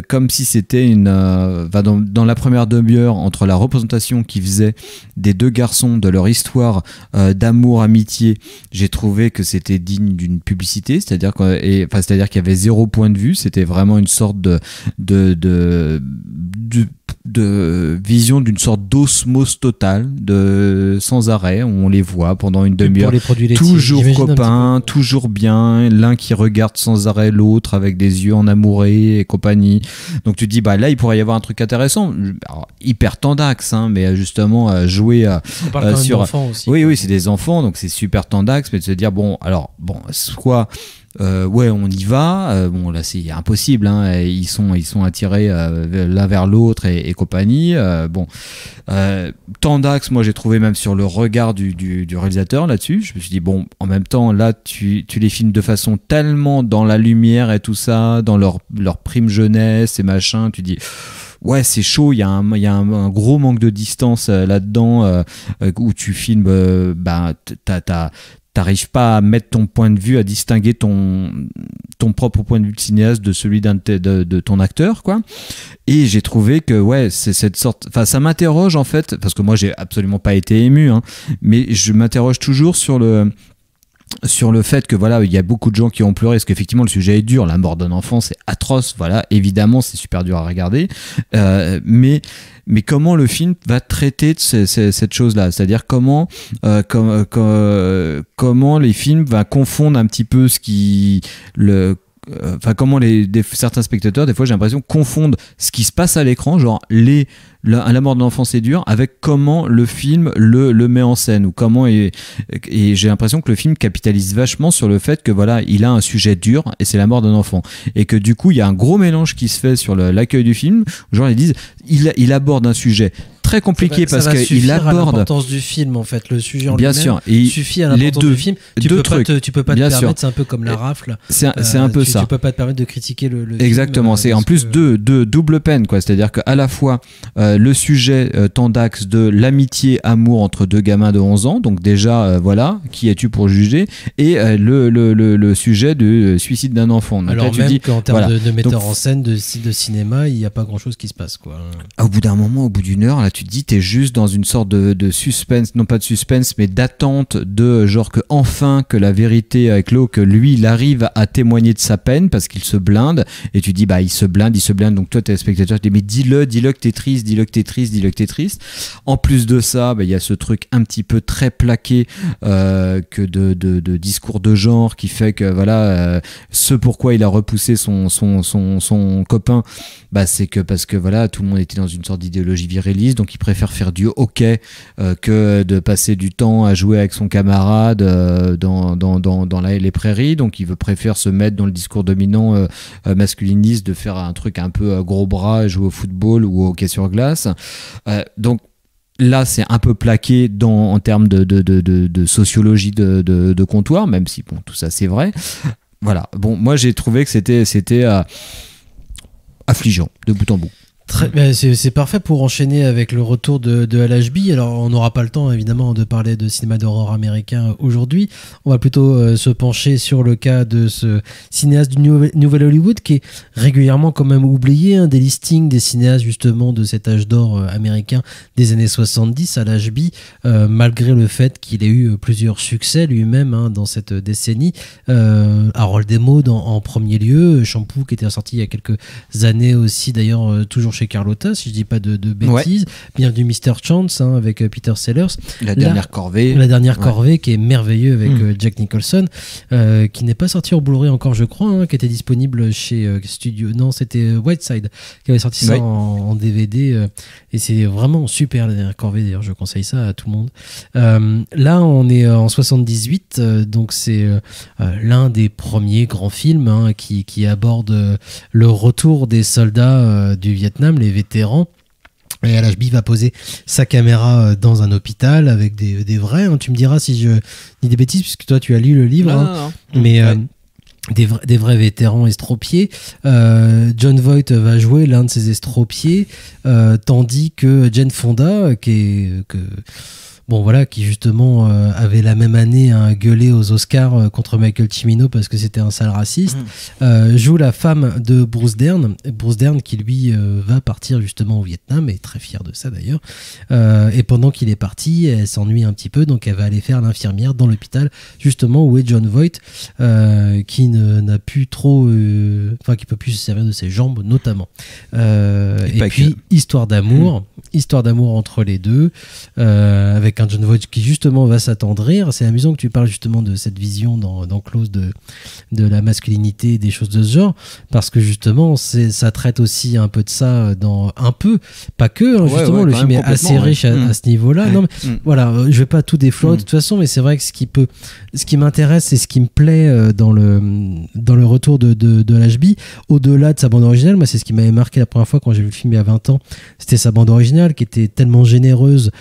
Speaker 9: comme si c'était dans la première demi-heure, entre la représentation qu'ils faisaient des deux garçons, de leur histoire d'amour, amitié, j'ai trouvé que c'était digne d'une publicité, c'est-à-dire qu'il y avait zéro point de vue, c'était vraiment une sorte de vision d'une sorte d'osmose totale, sans arrêt, où on les voit pendant une demi-heure, toujours copains, toujours bien, l'un qui regarde sans arrêt l'autre avec des yeux enamourés et compagnie. Donc tu te dis, là il pourrait y avoir un truc intéressant. Alors, hyper tendax, mais justement jouer
Speaker 8: on parle sur d'enfants aussi.
Speaker 9: Oui, c'est des enfants, donc c'est super tendax, mais de se dire soit on y va, là c'est impossible, ils sont attirés l'un vers l'autre et compagnie, tendax, moi j'ai trouvé, même sur le regard du réalisateur là-dessus. Je me suis dit, en même temps là tu les filmes de façon tellement dans la lumière et tout ça, dans leur prime jeunesse et machin, tu dis ouais, c'est chaud, il y a un gros manque de distance là-dedans, où tu filmes, t'arrives pas à mettre ton point de vue, à distinguer ton propre point de vue de cinéaste de celui de ton acteur, quoi. Et j'ai trouvé que c'est cette sorte, ça m'interroge en fait, parce que moi j'ai absolument pas été ému, mais je m'interroge toujours sur le fait que il y a beaucoup de gens qui ont pleuré, parce qu'effectivement le sujet est dur, la mort d'un enfant c'est atroce, évidemment c'est super dur à regarder, mais comment le film va traiter de cette chose-là, c'est-à-dire comment les films vont confondre un petit peu comment certains spectateurs, des fois j'ai l'impression, confondent ce qui se passe à l'écran, genre la mort de l'enfant c'est dur, avec comment le film le met en scène, ou comment et j'ai l'impression que le film capitalise vachement sur le fait que voilà, il a un sujet dur et c'est la mort d'un enfant, et que du coup il y a un gros mélange qui se fait sur l'accueil du film, genre ils disent il aborde un sujet très compliqué parce qu'il aborde
Speaker 8: l'importance du film, en fait, le sujet en
Speaker 9: bien
Speaker 8: lui-même
Speaker 9: sûr, et
Speaker 8: suffit à l'importance du film. Tu peux pas te permettre, c'est un peu comme La Rafle,
Speaker 9: c'est un peu ça,
Speaker 8: tu peux pas te permettre de critiquer le
Speaker 9: exactement
Speaker 8: film,
Speaker 9: c'est en plus deux double peine, quoi. C'est-à-dire qu'à la fois le sujet tend d'axe de l'amitié amour entre deux gamins de 11 ans, donc déjà voilà, qui es-tu pour juger, et le sujet de suicide d'un enfant. Donc,
Speaker 8: alors
Speaker 9: là,
Speaker 8: même
Speaker 9: tu dis,
Speaker 8: qu'en termes
Speaker 9: voilà.
Speaker 8: de metteur
Speaker 9: donc,
Speaker 8: en scène de cinéma, il n'y a pas grand chose qui se passe, quoi.
Speaker 9: Au bout d'un moment, au bout d'une heure, là tu te dis t'es juste dans une sorte de suspense, non pas de suspense mais d'attente, de genre que enfin que la vérité éclot, que lui il arrive à témoigner de sa peine parce qu'il se blinde, et tu dis bah il se blinde, donc toi t'es spectateur, tu dis mais dis-le que t'es triste, dis-le que t'es triste. En plus de ça, il y a ce truc un petit peu très plaqué que de discours de genre qui fait que voilà, ce pourquoi il a repoussé son copain, c'est que parce que voilà, tout le monde était dans une sorte d'idéologie viriliste, donc il préfère faire du hockey que de passer du temps à jouer avec son camarade dans les prairies, donc il préfère se mettre dans le discours dominant masculiniste, de faire un truc un peu gros bras, jouer au football ou au hockey sur glace. Donc là c'est un peu plaqué en termes de sociologie de comptoir, même si bon, tout ça c'est vrai. Voilà, bon, moi j'ai trouvé que c'était affligeant de bout en bout.
Speaker 8: C'est parfait pour enchaîner avec le retour de LHB. Alors on n'aura pas le temps évidemment de parler de cinéma d'horreur américain aujourd'hui. On va plutôt se pencher sur le cas de ce cinéaste du Nouvel Hollywood qui est régulièrement quand même oublié, des listings des cinéastes justement de cet âge d'or américain des années 70 à LHB, malgré le fait qu'il ait eu plusieurs succès lui-même dans cette décennie. Harold et Maude en premier lieu, Shampoo qui était sorti il y a quelques années aussi d'ailleurs, toujours chez Carlotta, si je dis pas de bêtises. Ouais. Bienvenue Mr. Chance avec Peter Sellers.
Speaker 9: La dernière corvée.
Speaker 8: La dernière corvée qui est merveilleux avec Jack Nicholson, qui n'est pas sorti en Blu-ray encore, je crois, qui était disponible chez Studio. Non, c'était Whiteside qui avait sorti ça en DVD. Et c'est vraiment super, la dernière corvée. D'ailleurs, je conseille ça à tout le monde. Là, on est en 78, donc c'est l'un des premiers grands films qui aborde le retour des soldats du Vietnam, les vétérans. Et LHB va poser sa caméra dans un hôpital avec des vrais. Tu me diras si je dis des bêtises, puisque toi tu as lu le livre.
Speaker 9: Non.
Speaker 8: Mais des vrais vétérans estropiés. John Voight va jouer l'un de ces estropiés, tandis que Jane Fonda, qui justement avait la même année gueulé aux Oscars contre Michael Cimino parce que c'était un sale raciste, joue la femme de Bruce Dern qui lui va partir justement au Vietnam, et très fier de ça d'ailleurs, et pendant qu'il est parti, elle s'ennuie un petit peu, donc elle va aller faire l'infirmière dans l'hôpital justement où est John Voight, qui n'a plus trop qui peut plus se servir de ses jambes notamment, et puis histoire d'amour entre les deux, avec un John Voight qui justement va s'attendrir. C'est amusant que tu parles justement de cette vision dans Close de la masculinité et des choses de ce genre, parce que justement ça traite aussi un peu de ça, pas que, justement le film est assez riche à ce niveau-là. Non, mais voilà, je vais pas tout déflorer de toute façon, mais c'est vrai que ce qui m'intéresse et ce qui me plaît dans le retour de LHB, au-delà de sa bande originale, moi c'est ce qui m'avait marqué la première fois quand j'ai vu le film il y a 20 ans, c'était sa bande originale qui était tellement généreuse,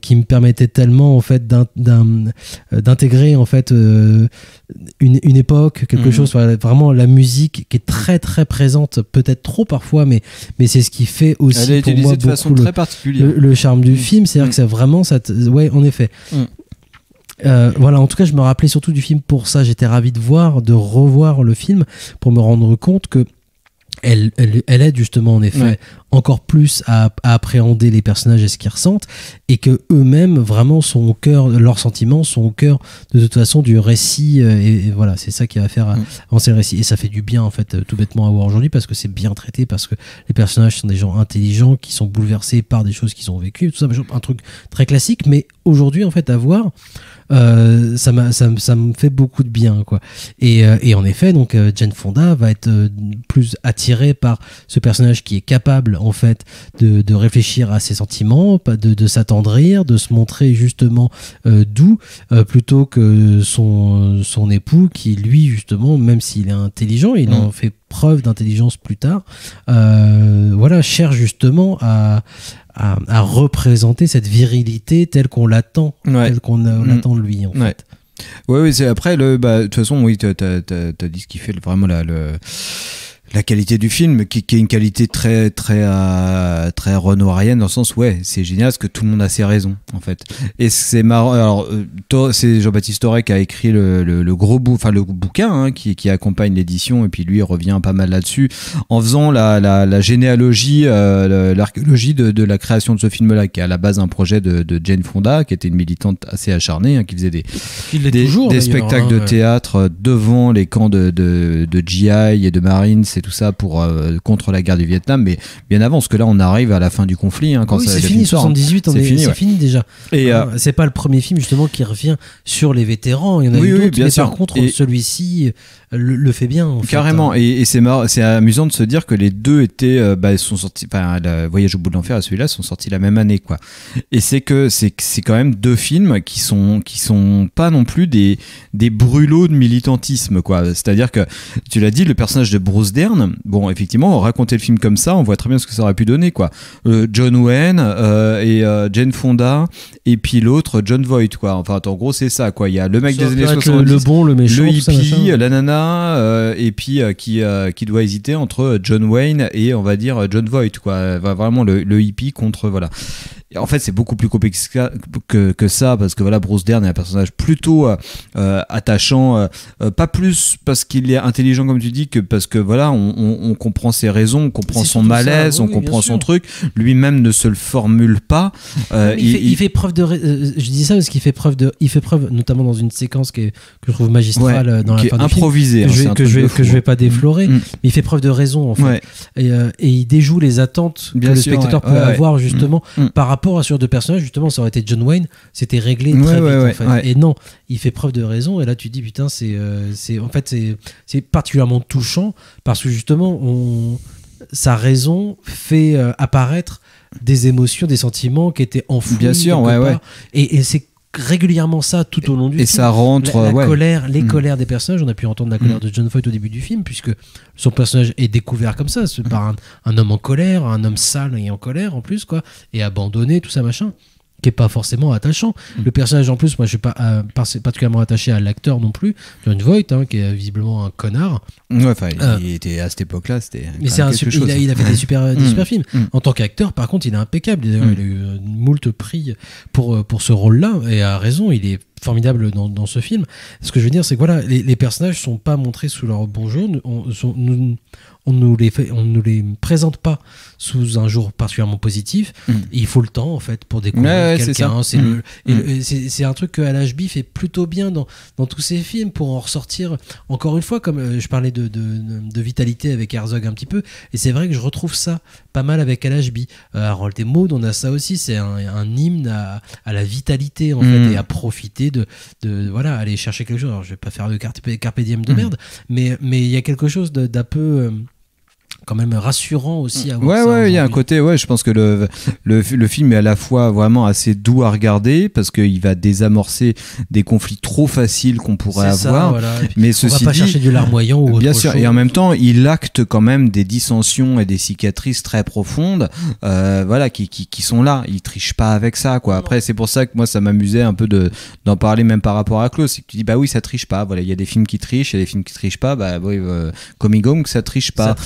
Speaker 8: qui me permettait tellement en fait d'intégrer en fait une époque, quelque chose, vraiment la musique qui est très très présente, peut-être trop parfois, mais c'est ce qui fait aussi pour moi
Speaker 9: de façon très particulière
Speaker 8: le charme du film, c'est-à-dire que c'est vraiment ça, en effet. Voilà, en tout cas je me rappelais surtout du film pour ça, j'étais ravi de revoir le film pour me rendre compte que elle aide justement en effet encore plus à appréhender les personnages et ce qu'ils ressentent, et que eux-mêmes vraiment sont au cœur, leurs sentiments sont au cœur de toute façon du récit, et voilà, c'est ça qui va faire avancer le récit, et ça fait du bien en fait tout bêtement à voir aujourd'hui, parce que c'est bien traité, parce que les personnages sont des gens intelligents qui sont bouleversés par des choses qu'ils ont vécues, tout ça, un truc très classique, mais aujourd'hui en fait à voir, ça me fait beaucoup de bien, quoi. Et en effet, donc Jane Fonda va être plus attirée par ce personnage qui est capable en fait de réfléchir à ses sentiments, de s'attendrir, de se montrer justement doux, plutôt que son époux qui lui justement, même s'il est intelligent, il en fait preuve d'intelligence plus tard, voilà, cherche justement à représenter cette virilité telle qu'on l'attend, telle qu'on l'attend de lui en fait.
Speaker 9: Oui, c'est après de toute façon, oui, t'as dit ce qui fait vraiment la qualité du film, qui est une qualité très renoirienne, dans le sens où c'est génial parce que tout le monde a ses raisons en fait, et c'est marrant. Alors c'est Jean-Baptiste Thorey qui a écrit le bouquin qui accompagne l'édition, et puis lui il revient pas mal là-dessus en faisant la généalogie, l'archéologie de la création de ce film-là, qui est à la base un projet de Jane Fonda, qui était une militante assez acharnée, qui faisait des spectacles de théâtre devant les camps de GI et de Marines et tout ça contre la guerre du Vietnam, mais bien avant, parce que là on arrive à la fin du conflit, quand
Speaker 8: c'est fini, 78, c'est fini déjà.
Speaker 9: Et
Speaker 8: c'est pas le premier film justement qui revient sur les vétérans, il y en a eu d'autres, mais par contre celui-ci le fait bien en
Speaker 9: carrément
Speaker 8: fait.
Speaker 9: Et c'est marrant, c'est amusant de se dire que les deux étaient sont sortis, Voyage au bout de l'enfer et celui-là sont sortis la même année, quoi. Et c'est quand même deux films qui sont pas non plus des brûlots de militantisme, quoi. C'est-à-dire que tu l'as dit, le personnage de Bruce Dern, bon, effectivement, raconter le film comme ça, on voit très bien ce que ça aurait pu donner, quoi. John Wayne et Jane Fonda, et puis l'autre John Voight, quoi. Enfin, en gros, c'est ça, quoi. Il y a le mec des années 70,
Speaker 8: le bon, le méchant,
Speaker 9: le hippie, la nana, et puis qui doit hésiter entre John Wayne et, on va dire, John Voight, quoi. Vraiment le hippie contre, voilà. Et en fait, c'est beaucoup plus complexe que ça, parce que voilà, Bruce Dern est un personnage plutôt attachant, pas plus parce qu'il est intelligent comme tu dis, que parce que voilà, on comprend ses raisons, on comprend son malaise, on comprend son truc. Lui-même ne se le formule pas.
Speaker 8: Il fait preuve de. Je dis ça parce qu'il fait preuve notamment dans une séquence que je trouve magistrale dans la fin du
Speaker 9: improvisée,
Speaker 8: film, que je vais pas déflorer, mais il fait preuve de raison en fait, et il déjoue les attentes que le spectateur peut avoir justement par rapport à sur deux personnages. Justement, ça aurait été John Wayne, c'était réglé très vite en fait. Et non, il fait preuve de raison, et là tu dis putain, c'est particulièrement touchant parce que justement sa raison fait apparaître des émotions, des sentiments qui étaient enfouis.
Speaker 9: Bien sûr,
Speaker 8: et c'est régulièrement ça tout au long du film.
Speaker 9: Et ça rentre
Speaker 8: la colère, les colères des personnages. On a pu entendre la colère de John Voight au début du film, puisque son personnage est découvert comme ça, par un homme en colère, un homme sale et en colère en plus, quoi, et abandonné, tout ça machin, qui est pas forcément attachant. Le personnage en plus, moi je suis pas particulièrement attaché à l'acteur non plus, John Voight, qui est visiblement un connard.
Speaker 9: Il était à cette époque-là, c'était.
Speaker 8: Mais il a fait des super films. En tant qu'acteur, par contre, il est impeccable. D'ailleurs, il a eu moult prix pour ce rôle-là, et a raison. Il est formidable dans ce film. Ce que je veux dire, c'est que voilà, les personnages sont pas montrés sous leur bon jour. On nous les présente pas sous un jour particulièrement positif. Il faut le temps en fait pour découvrir quelqu'un. C'est un truc que LHB fait plutôt bien dans tous ses films, pour en ressortir encore une fois, comme je parlais de vitalité avec Herzog un petit peu, et c'est vrai que je retrouve ça pas mal avec LHB. Harold et Maude, on a ça aussi, c'est un hymne à la vitalité en fait, et à profiter de voilà, aller chercher quelque chose. Alors je vais pas faire de carpe diem de merde, mais il y a quelque chose d'un peu quand même rassurant aussi à voir ça.
Speaker 9: Il y a un côté, je pense que le film est à la fois vraiment assez doux à regarder, parce qu'il va désamorcer des conflits trop faciles qu'on pourrait avoir, mais ceci dit, on va pas
Speaker 8: chercher du larmoyant ou autre
Speaker 9: bien sûr chose. Et en même temps il acte quand même des dissensions et des cicatrices très profondes, qui sont là. Il triche pas avec ça, quoi. Après, c'est pour ça que moi ça m'amusait un peu d'en parler, même par rapport à Klaus, c'est que tu dis bah oui, ça triche pas, voilà, il y a des films qui trichent, il y a des films qui trichent pas, Coming Home, ça triche pas.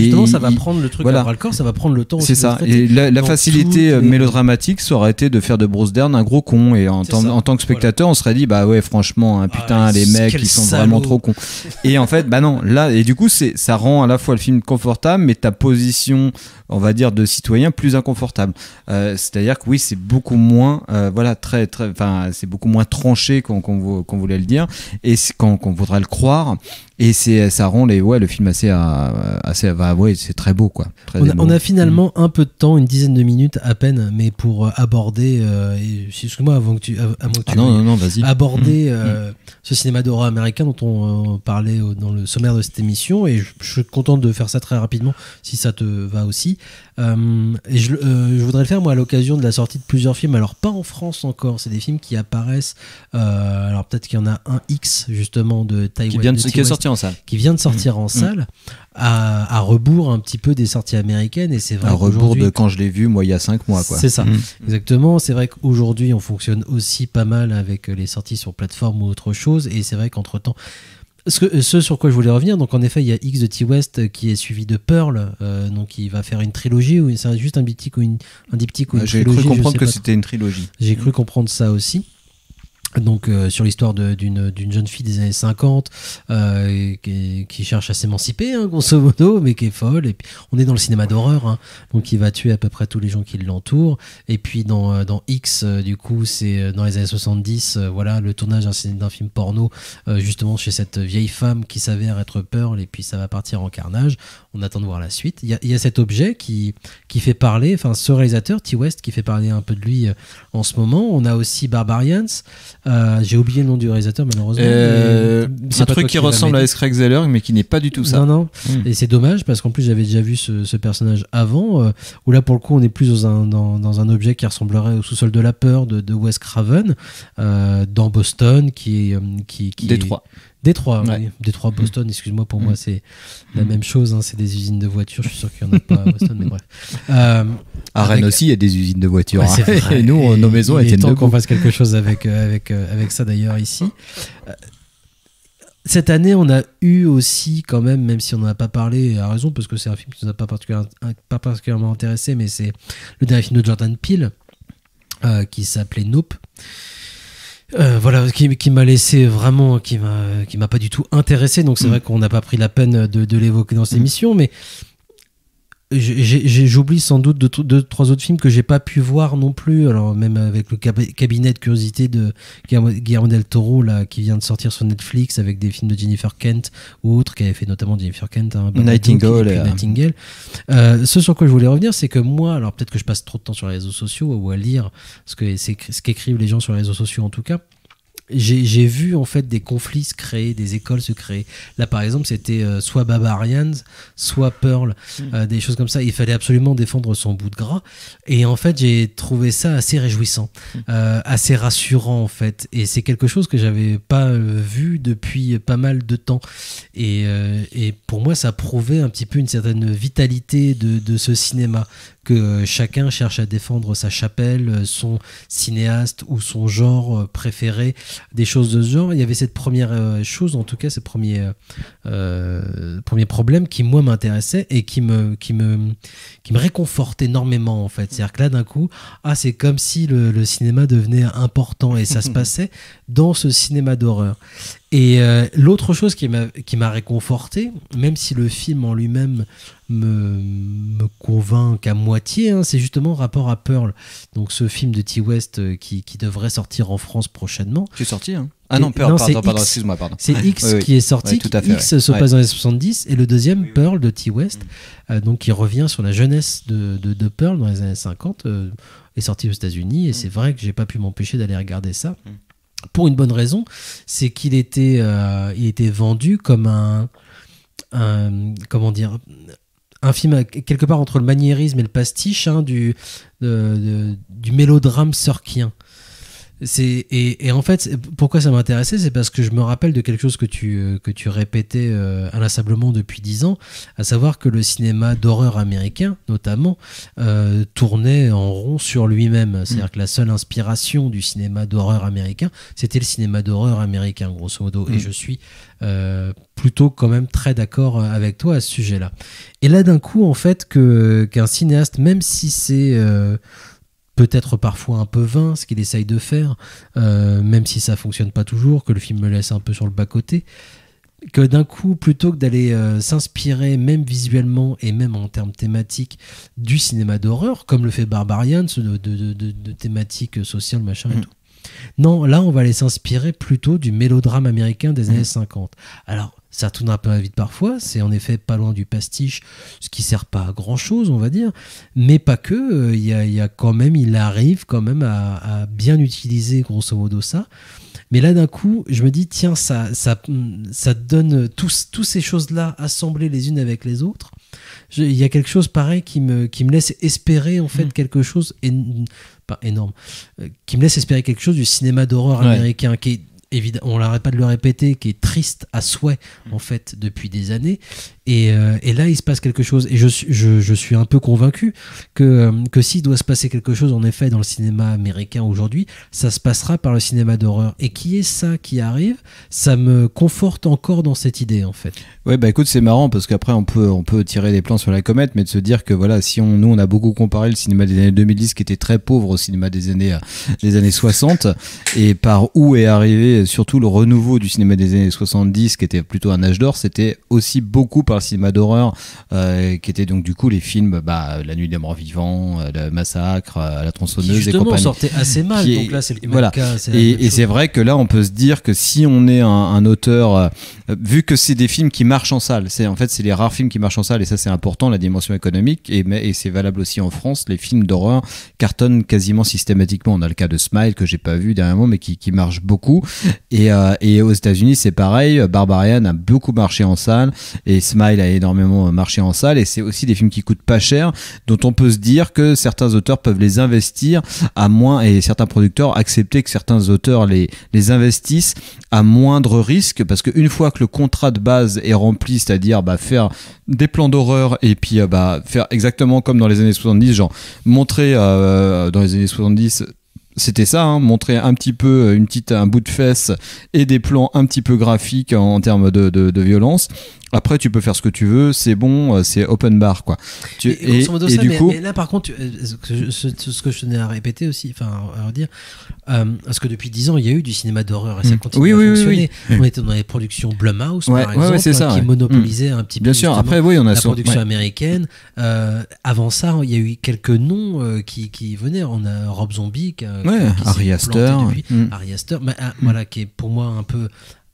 Speaker 8: justement, ça va prendre le truc à bras le corps, ça va prendre le temps.
Speaker 9: C'est ça. Et la facilité mélodramatique, ça aurait été de faire de Bruce Dern un gros con. Et en tant que spectateur, on serait dit, bah ouais, franchement, putain, les mecs, ils sont vraiment trop cons. Et en fait, bah non, là, et du coup, ça rend à la fois le film confortable, mais ta position, on va dire, de citoyen plus inconfortable. C'est-à-dire que oui, c'est beaucoup moins, c'est beaucoup moins tranché qu'on voulait le dire, et qu'on voudrait le croire. Et ça rend le film assez c'est très beau, quoi.
Speaker 8: On a finalement un peu de temps, une dizaine de minutes à peine, mais pour aborder, excuse-moi avant que tu
Speaker 9: vas-y.
Speaker 8: Aborder ce cinéma d'horreur américain dont on parlait dans le sommaire de cette émission, et je suis content de faire ça très rapidement si ça te va aussi. Et je voudrais le faire moi à l'occasion de la sortie de plusieurs films, alors pas en France encore, c'est des films qui apparaissent, alors peut-être qu'il y en a un X justement de Ty West
Speaker 9: qui est sorti en salle,
Speaker 8: qui vient de sortir en salle, à rebours un petit peu des sorties américaines, et c'est vrai
Speaker 9: à rebours de quand je l'ai vu moi il y a 5 mois, quoi.
Speaker 8: C'est ça, exactement. C'est vrai qu'aujourd'hui on fonctionne aussi pas mal avec les sorties sur plateforme ou autre chose, et c'est vrai qu'entre temps ce sur quoi je voulais revenir, donc en effet il y a X de Ty West qui est suivi de Pearl, donc il va faire une trilogie, ou c'est juste un diptyque ou une trilogie.
Speaker 9: J'ai cru comprendre que c'était une trilogie.
Speaker 8: J'ai cru comprendre ça aussi. Donc sur l'histoire d'une jeune fille des années 50 qui cherche à s'émanciper, grosso modo, mais qui est folle. Et puis on est dans le cinéma d'horreur, donc il va tuer à peu près tous les gens qui l'entourent. Et puis dans X, du coup, c'est dans les années 70, le tournage d'un film porno, justement chez cette vieille femme qui s'avère être Pearl, et puis ça va partir en carnage. On attend de voir la suite. Il y a cet objet qui fait parler, enfin ce réalisateur, Ty West, qui fait parler un peu de lui en ce moment. On a aussi Barbarians. J'ai oublié le nom du réalisateur malheureusement.
Speaker 9: C'est un truc qui ressemble à S. Craig Zeller, mais qui n'est pas du tout ça.
Speaker 8: Non. Et c'est dommage parce qu'en plus j'avais déjà vu ce personnage avant, où là pour le coup on est plus dans un objet qui ressemblerait au sous-sol de la peur de Wes Craven, dans Boston, qui Détroit,
Speaker 9: ouais.
Speaker 8: Oui. Détroit, Boston, excuse-moi, pour moi c'est la même chose, c'est des usines de voitures, je suis sûr qu'il n'y en a pas à Boston, mais bref.
Speaker 9: À Rennes aussi, il y a des usines de voitures.
Speaker 8: Ouais,
Speaker 9: et nous, nos maisons étaient
Speaker 8: debout. Il est temps qu'on fasse quelque chose avec ça d'ailleurs ici. Cette année, on a eu aussi quand même si on n'en a pas parlé, à raison, parce que c'est un film qui nous a pas particulièrement intéressé, mais c'est le dernier film de Jordan Peele, qui s'appelait Nope. Qui m'a laissé vraiment, qui m'a pas du tout intéressé, donc c'est vrai qu'on n'a pas pris la peine de l'évoquer dans cette émission, mais j'oublie sans doute deux, trois autres films que j'ai pas pu voir non plus, alors même avec le cabinet de curiosité de Guillermo del Toro là, qui vient de sortir sur Netflix avec des films de Jennifer Kent ou autres, qui avait fait notamment Jennifer Kent, Nightingale. Ce sur quoi je voulais revenir, c'est que moi, alors peut-être que je passe trop de temps sur les réseaux sociaux ou à lire ce qu'écrivent les gens sur les réseaux sociaux en tout cas, j'ai vu en fait des conflits se créer, des écoles se créer. Là par exemple c'était soit Barbarians, soit Pearl, des choses comme ça. Il fallait absolument défendre son bout de gras, et en fait j'ai trouvé ça assez réjouissant, assez rassurant en fait, et c'est quelque chose que j'avais pas vu depuis pas mal de temps, et pour moi ça prouvait un petit peu une certaine vitalité de ce cinéma, que chacun cherche à défendre sa chapelle, son cinéaste ou son genre préféré, des choses de ce genre. Il y avait cette première chose, en tout cas ce premier problème qui moi m'intéressait et qui me réconforte énormément en fait. C'est-à-dire que là d'un coup, c'est comme si le cinéma devenait important, et ça se passait dans ce cinéma d'horreur. Et l'autre chose qui m'a réconforté, même si le film en lui-même me convainc qu'à moitié, c'est justement rapport à Pearl, donc ce film de Ty West qui devrait sortir en France prochainement.
Speaker 9: C'est sorti, non, Pearl, pardon, excuse-moi, pardon.
Speaker 8: C'est X qui est sorti,
Speaker 9: tout à fait,
Speaker 8: X se passe dans les 70, et le deuxième, Pearl de Ty West, donc qui revient sur la jeunesse de Pearl dans les années 50, est sorti aux États-Unis, et c'est vrai que j'ai pas pu m'empêcher d'aller regarder ça. Pour une bonne raison, c'est qu'il était vendu comme un film quelque part entre le maniérisme et le pastiche du mélodrame sorkien. Et en fait, pourquoi ça m'intéressait, c'est parce que je me rappelle de quelque chose que tu répétais inlassablement depuis 10 ans, à savoir que le cinéma d'horreur américain, notamment, tournait en rond sur lui-même. C'est-à-dire que la seule inspiration du cinéma d'horreur américain, c'était le cinéma d'horreur américain, grosso modo. Et je suis plutôt quand même très d'accord avec toi à ce sujet-là. Et là, d'un coup, en fait, qu'un cinéaste, même si c'est... peut-être parfois un peu vain ce qu'il essaye de faire, même si ça fonctionne pas toujours, que le film me laisse un peu sur le bas-côté, que d'un coup, plutôt que d'aller s'inspirer même visuellement et même en termes thématiques du cinéma d'horreur, comme le fait Barbarian, de thématiques sociales, machin et tout. Non, là, on va aller s'inspirer plutôt du mélodrame américain des années 50. Alors, ça tourne un peu vite parfois, c'est en effet pas loin du pastiche, ce qui sert pas à grand chose, on va dire, mais pas que, il arrive quand même à bien utiliser grosso modo ça. Mais là, d'un coup, je me dis, tiens, ça donne tous ces choses-là assemblées les unes avec les autres. Il y a quelque chose pareil qui me laisse espérer en fait quelque chose, pas énorme, qui me laisse espérer quelque chose du cinéma d'horreur américain qui est évidemment, on n'arrête pas de le répéter, qui est triste à souhait en fait depuis des années. Et là, il se passe quelque chose. Et je suis un peu convaincu que s'il doit se passer quelque chose, en effet, dans le cinéma américain aujourd'hui, ça se passera par le cinéma d'horreur. Et qui est ça qui arrive, ça me conforte encore dans cette idée, en fait.
Speaker 11: Ouais, bah écoute, c'est marrant parce qu'après, on peut tirer des plans sur la comète, mais de se dire que voilà, si nous, on a beaucoup comparé le cinéma des années 2010 qui était très pauvre au cinéma des années 60, et par où est arrivé surtout le renouveau du cinéma des années 70, qui était plutôt un âge d'or, c'était aussi beaucoup par le cinéma d'horreur, qui était donc du coup les films La Nuit des Morts Vivants, Le Massacre, La Tronçonneuse et
Speaker 8: justement
Speaker 11: compagnie.
Speaker 8: sortait assez mal, donc là c'est le même
Speaker 11: voilà.
Speaker 8: cas.
Speaker 11: Et c'est vrai que là on peut se dire que si on est un auteur, vu que c'est des films qui marchent en salle, c'est les rares films qui marchent en salle, et ça c'est important, la dimension économique, et c'est valable aussi en France, les films d'horreur cartonnent quasiment systématiquement. On a le cas de Smile que j'ai pas vu dernièrement, mais qui marche beaucoup, et aux États-Unis c'est pareil, Barbarian a beaucoup marché en salle, et Smile a énormément marché en salle, et c'est aussi des films qui coûtent pas cher, dont on peut se dire que certains auteurs peuvent les investir à moins, et certains producteurs accepter que certains auteurs les investissent à moindre risque, parce qu'une fois que le contrat de base est rempli, c'est-à-dire faire des plans d'horreur et puis faire exactement comme dans les années 70, genre montrer dans les années 70 c'était ça, montrer un petit peu un bout de fesse et des plans un petit peu graphiques en termes de violence. Après, tu peux faire ce que tu veux, c'est bon, c'est open bar, quoi.
Speaker 8: Mais là, par contre, ce que je tenais à répéter aussi, à redire, parce que depuis 10 ans, il y a eu du cinéma d'horreur et ça continue à fonctionner. On était dans les productions Blumhouse, par exemple, qui monopolisaient un petit peu.
Speaker 11: Bien sûr, après, on a
Speaker 8: la production américaine. Avant ça, il y a eu quelques noms qui venaient. On a Rob Zombie,
Speaker 11: Ari Aster,
Speaker 8: voilà, qui est pour moi un peu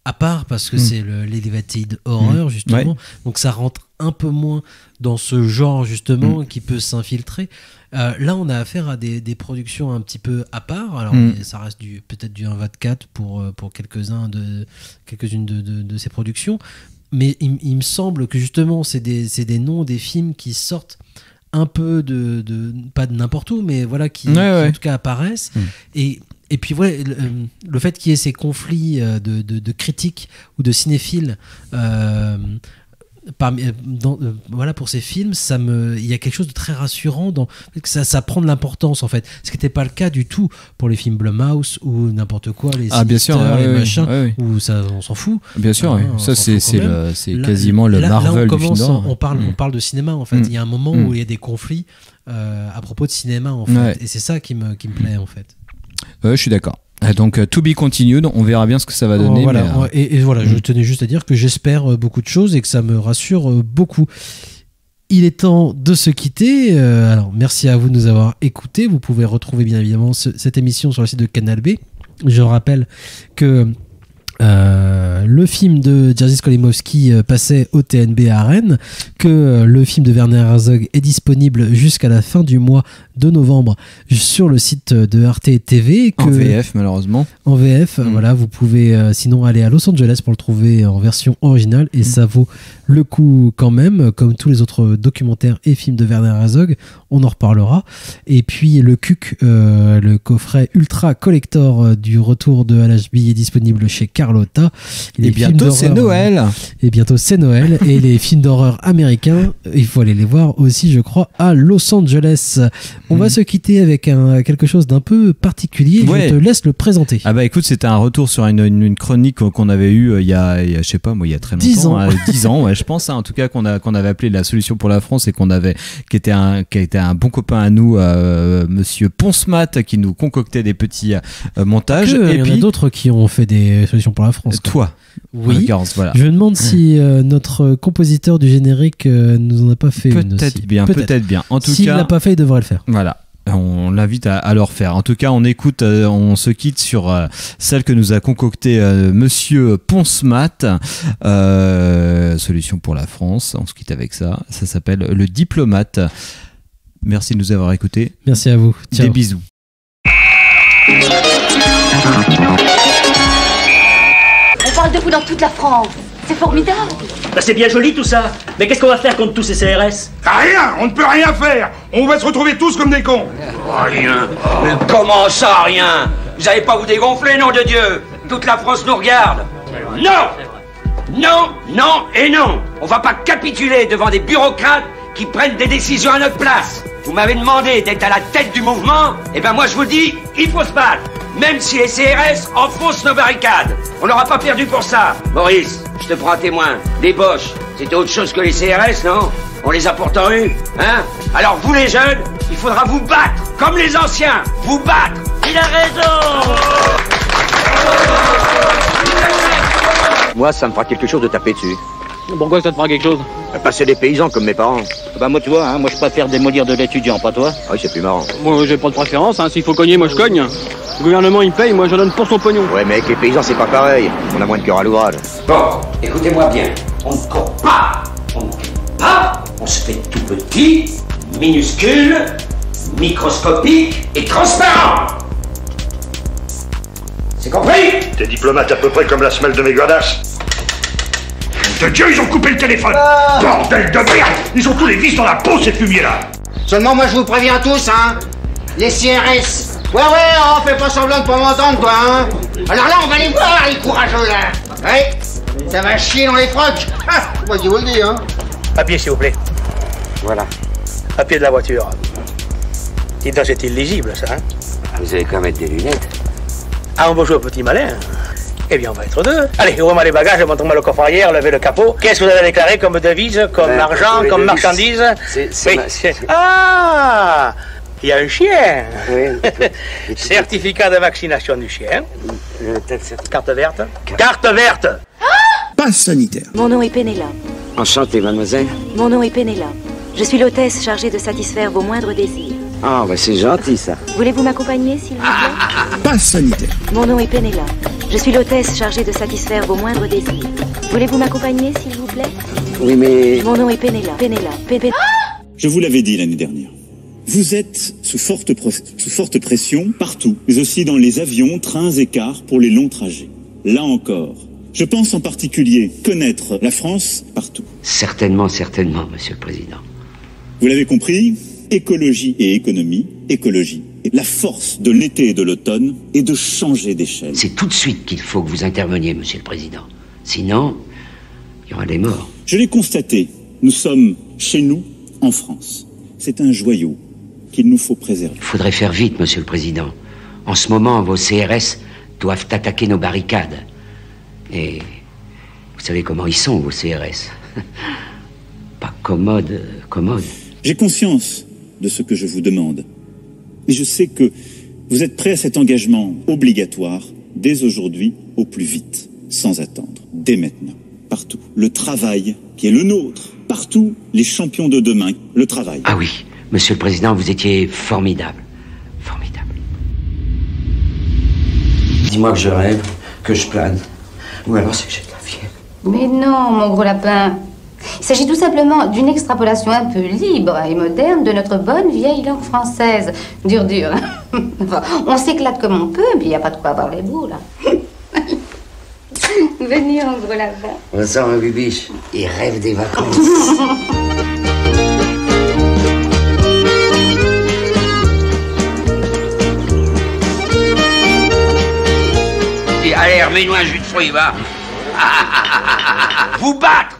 Speaker 8: à part parce que c'est l'elevated horror justement, donc ça rentre un peu moins dans ce genre justement qui peut s'infiltrer. Là on a affaire à des productions un petit peu à part, alors ça reste peut-être du 1/24 pour quelques-unes de ces productions, mais il me semble que justement c'est des noms des films qui sortent un peu pas de n'importe où, mais voilà, qui en tout cas apparaissent. Et puis voilà, le fait qu'il y ait ces conflits de critiques ou de cinéphiles pour ces films, il y a quelque chose de très rassurant dans que ça prend de l'importance en fait, ce qui n'était pas le cas du tout pour les films Blumhouse ou n'importe quoi, les les machins, où ça on s'en fout.
Speaker 11: Bien sûr, ça c'est quasiment le Marvel du film d'horreur.
Speaker 8: On parle de cinéma en fait. Il y a un moment où il y a des conflits à propos de cinéma en fait, et c'est ça qui me plaît en fait.
Speaker 11: Je suis d'accord. Donc to be continued, on verra bien ce que ça va donner.
Speaker 8: Et voilà, je tenais juste à dire que j'espère beaucoup de choses et que ça me rassure beaucoup. Il est temps de se quitter. Alors merci à vous de nous avoir écoutés. Vous pouvez retrouver bien évidemment cette émission sur le site de Canal B. Je rappelle que le film de Jerzy Skolimowski passait au TNB à Rennes, que le film de Werner Herzog est disponible jusqu'à la fin du mois de novembre sur le site de Arte TV.
Speaker 11: En VF, malheureusement.
Speaker 8: En VF, voilà, vous pouvez sinon aller à Los Angeles pour le trouver en version originale et ça vaut le coup quand même, comme tous les autres documentaires et films de Werner Herzog, on en reparlera. Et puis le CUC, le coffret ultra collector du retour de Al-Ashby est disponible chez Carlotta.
Speaker 11: Et bientôt c'est Noël.
Speaker 8: Et bientôt c'est Noël. Et les films d'horreur américains, il faut aller les voir aussi, je crois, à Los Angeles. On va se quitter avec quelque chose d'un peu particulier.
Speaker 11: Ouais.
Speaker 8: Je te laisse le présenter.
Speaker 11: Ah bah écoute, c'était un retour sur une chronique qu'on avait eue il y a je sais pas moi, il y a très longtemps.
Speaker 8: 10 ans.
Speaker 11: 10 ans, ouais, je pense, en tout cas, qu'on avait appelé La Solution pour la France et qui était un bon copain à nous, monsieur Poncemat, qui nous concoctait des petits montages.
Speaker 8: Il y en a d'autres qui ont fait des solutions pour la France.
Speaker 11: Toi.
Speaker 8: Oui.
Speaker 11: Voilà.
Speaker 8: Je me demande si notre compositeur du générique nous en a pas fait une aussi.
Speaker 11: Peut-être bien. En tout
Speaker 8: S'il
Speaker 11: cas,
Speaker 8: l'a pas fait, il devrait le faire.
Speaker 11: Voilà. On l'invite à le refaire. En tout cas, on se quitte sur celle que nous a concoctée monsieur Poncemat, Solution pour la France. On se quitte avec ça. Ça s'appelle Le Diplomate. Merci de nous avoir écoutés.
Speaker 8: Merci à vous. Ciao.
Speaker 11: Des bisous.
Speaker 2: On parle de vous dans toute la France. C'est formidable.
Speaker 1: Bah, c'est bien joli tout ça. Mais qu'est-ce qu'on va faire contre tous ces CRS?
Speaker 12: Rien, on ne peut rien faire. On va se retrouver tous comme des cons.
Speaker 13: Rien. Mais comment ça, rien? Vous allez pas vous dégonfler, nom de Dieu? Toute la France nous regarde. Non! Non, non et non. On va pas capituler devant des bureaucrates qui prennent des décisions à notre place. Vous m'avez demandé d'être à la tête du mouvement, et ben moi je vous dis, il faut se battre. Même si les CRS enfoncent nos barricades. On n'aura pas perdu pour ça. Maurice, je te prends à témoin. Les Boches, c'était autre chose que les CRS, non? On les a pourtant eus, hein? Alors vous les jeunes, il faudra vous battre, comme les anciens. Vous battre. Il a raison.
Speaker 14: Moi, ça me fera quelque chose de taper dessus.
Speaker 15: Pourquoi ça te fera quelque chose?
Speaker 14: Passer des paysans comme mes parents.
Speaker 15: Bah moi tu vois, hein, moi je préfère démolir de l'étudiant, pas toi.
Speaker 14: Ah oui, c'est plus marrant.
Speaker 15: Moi j'ai pas de préférence, hein. S'il faut cogner, moi je cogne. Le gouvernement il paye, moi je donne pour son pognon.
Speaker 14: Ouais, mais avec les paysans c'est pas pareil. On a moins de cœur à l'ouvrage.
Speaker 13: Bon, écoutez-moi bien. On ne court pas. On ne crie pas. On se fait tout petit, minuscule, microscopique et transparent. C'est compris?
Speaker 12: T'es diplomate à peu près comme la semelle de mes godasses. De Dieu, ils ont coupé le téléphone. Bordel de merde. Ils ont tous les vis dans la peau, ces fumiers-là.
Speaker 16: Seulement, moi, je vous préviens tous, hein. Les CRS. Ouais, on fait pas semblant de pas m'entendre, toi, hein. Alors là, on va les voir, les courageux, là. Ouais. Ça va chier dans les frocs. Moi, je vous le dis, hein.
Speaker 1: Papier, s'il vous plaît.
Speaker 13: Voilà.
Speaker 1: Papier de la voiture. Dis donc, c'est illisible, ça, hein.
Speaker 13: Vous avez qu'à mettre des lunettes.
Speaker 1: Ah, on va jouer au petit malin. Eh bien, on va être deux. Allez, ouvrez-moi les bagages, montrez-moi le coffre arrière, levez le capot. Qu'est-ce que vous avez déclaré comme devise, comme argent, comme marchandise? Ah, il y a un chien.
Speaker 13: Oui.
Speaker 1: Certificat de vaccination du chien. Carte verte. Carte verte.
Speaker 12: Passe sanitaire.
Speaker 2: Mon nom est Pénéla.
Speaker 13: Enchanté, mademoiselle.
Speaker 2: Mon nom est Pénéla. Je suis l'hôtesse chargée de satisfaire vos moindres désirs.
Speaker 13: Ah, bah c'est gentil, ça.
Speaker 2: Voulez-vous m'accompagner, s'il vous plaît?
Speaker 12: Passe sanitaire.
Speaker 2: Mon nom est Pénéla. Je suis l'hôtesse chargée de satisfaire vos moindres désirs. Voulez-vous m'accompagner, s'il vous plaît?
Speaker 13: Oui, mais...
Speaker 2: Mon nom est Pénéla.
Speaker 17: Je vous l'avais dit l'année dernière. Vous êtes sous forte pression partout, mais aussi dans les avions, trains et cars pour les longs trajets. Là encore, je pense en particulier connaître la France partout.
Speaker 13: Certainement, Monsieur le Président.
Speaker 17: Vous l'avez compris, écologie et économie, écologie. La force de l'été et de l'automne est de changer d'échelle.
Speaker 13: C'est tout de suite qu'il faut que vous interveniez, Monsieur le Président. Sinon, il y aura des morts.
Speaker 17: Je l'ai constaté, nous sommes chez nous, en France. C'est un joyau qu'il nous faut préserver.
Speaker 13: Il faudrait faire vite, Monsieur le Président. En ce moment, vos CRS doivent attaquer nos barricades. Et vous savez comment ils sont, vos CRS. Pas commodes.
Speaker 17: J'ai conscience de ce que je vous demande. Et je sais que vous êtes prêts à cet engagement obligatoire dès aujourd'hui, au plus vite, sans attendre, dès maintenant, partout. Le travail qui est le nôtre, partout, les champions de demain, le travail.
Speaker 13: Ah oui, Monsieur le Président, vous étiez formidable. Dis-moi que je rêve, que je plane, ou alors c'est que j'ai de la fièvre.
Speaker 18: Mais non, mon gros lapin. Il s'agit tout simplement d'une extrapolation un peu libre et moderne de notre bonne vieille langue française. Dur. Enfin, on s'éclate comme on peut, puis il n'y a pas de quoi avoir les bouts, là. Venez, on gros là-bas.
Speaker 13: On sort un bibiche. Il rêve des vacances. Allez, remets-nous un jus de fruits, va. Vous battre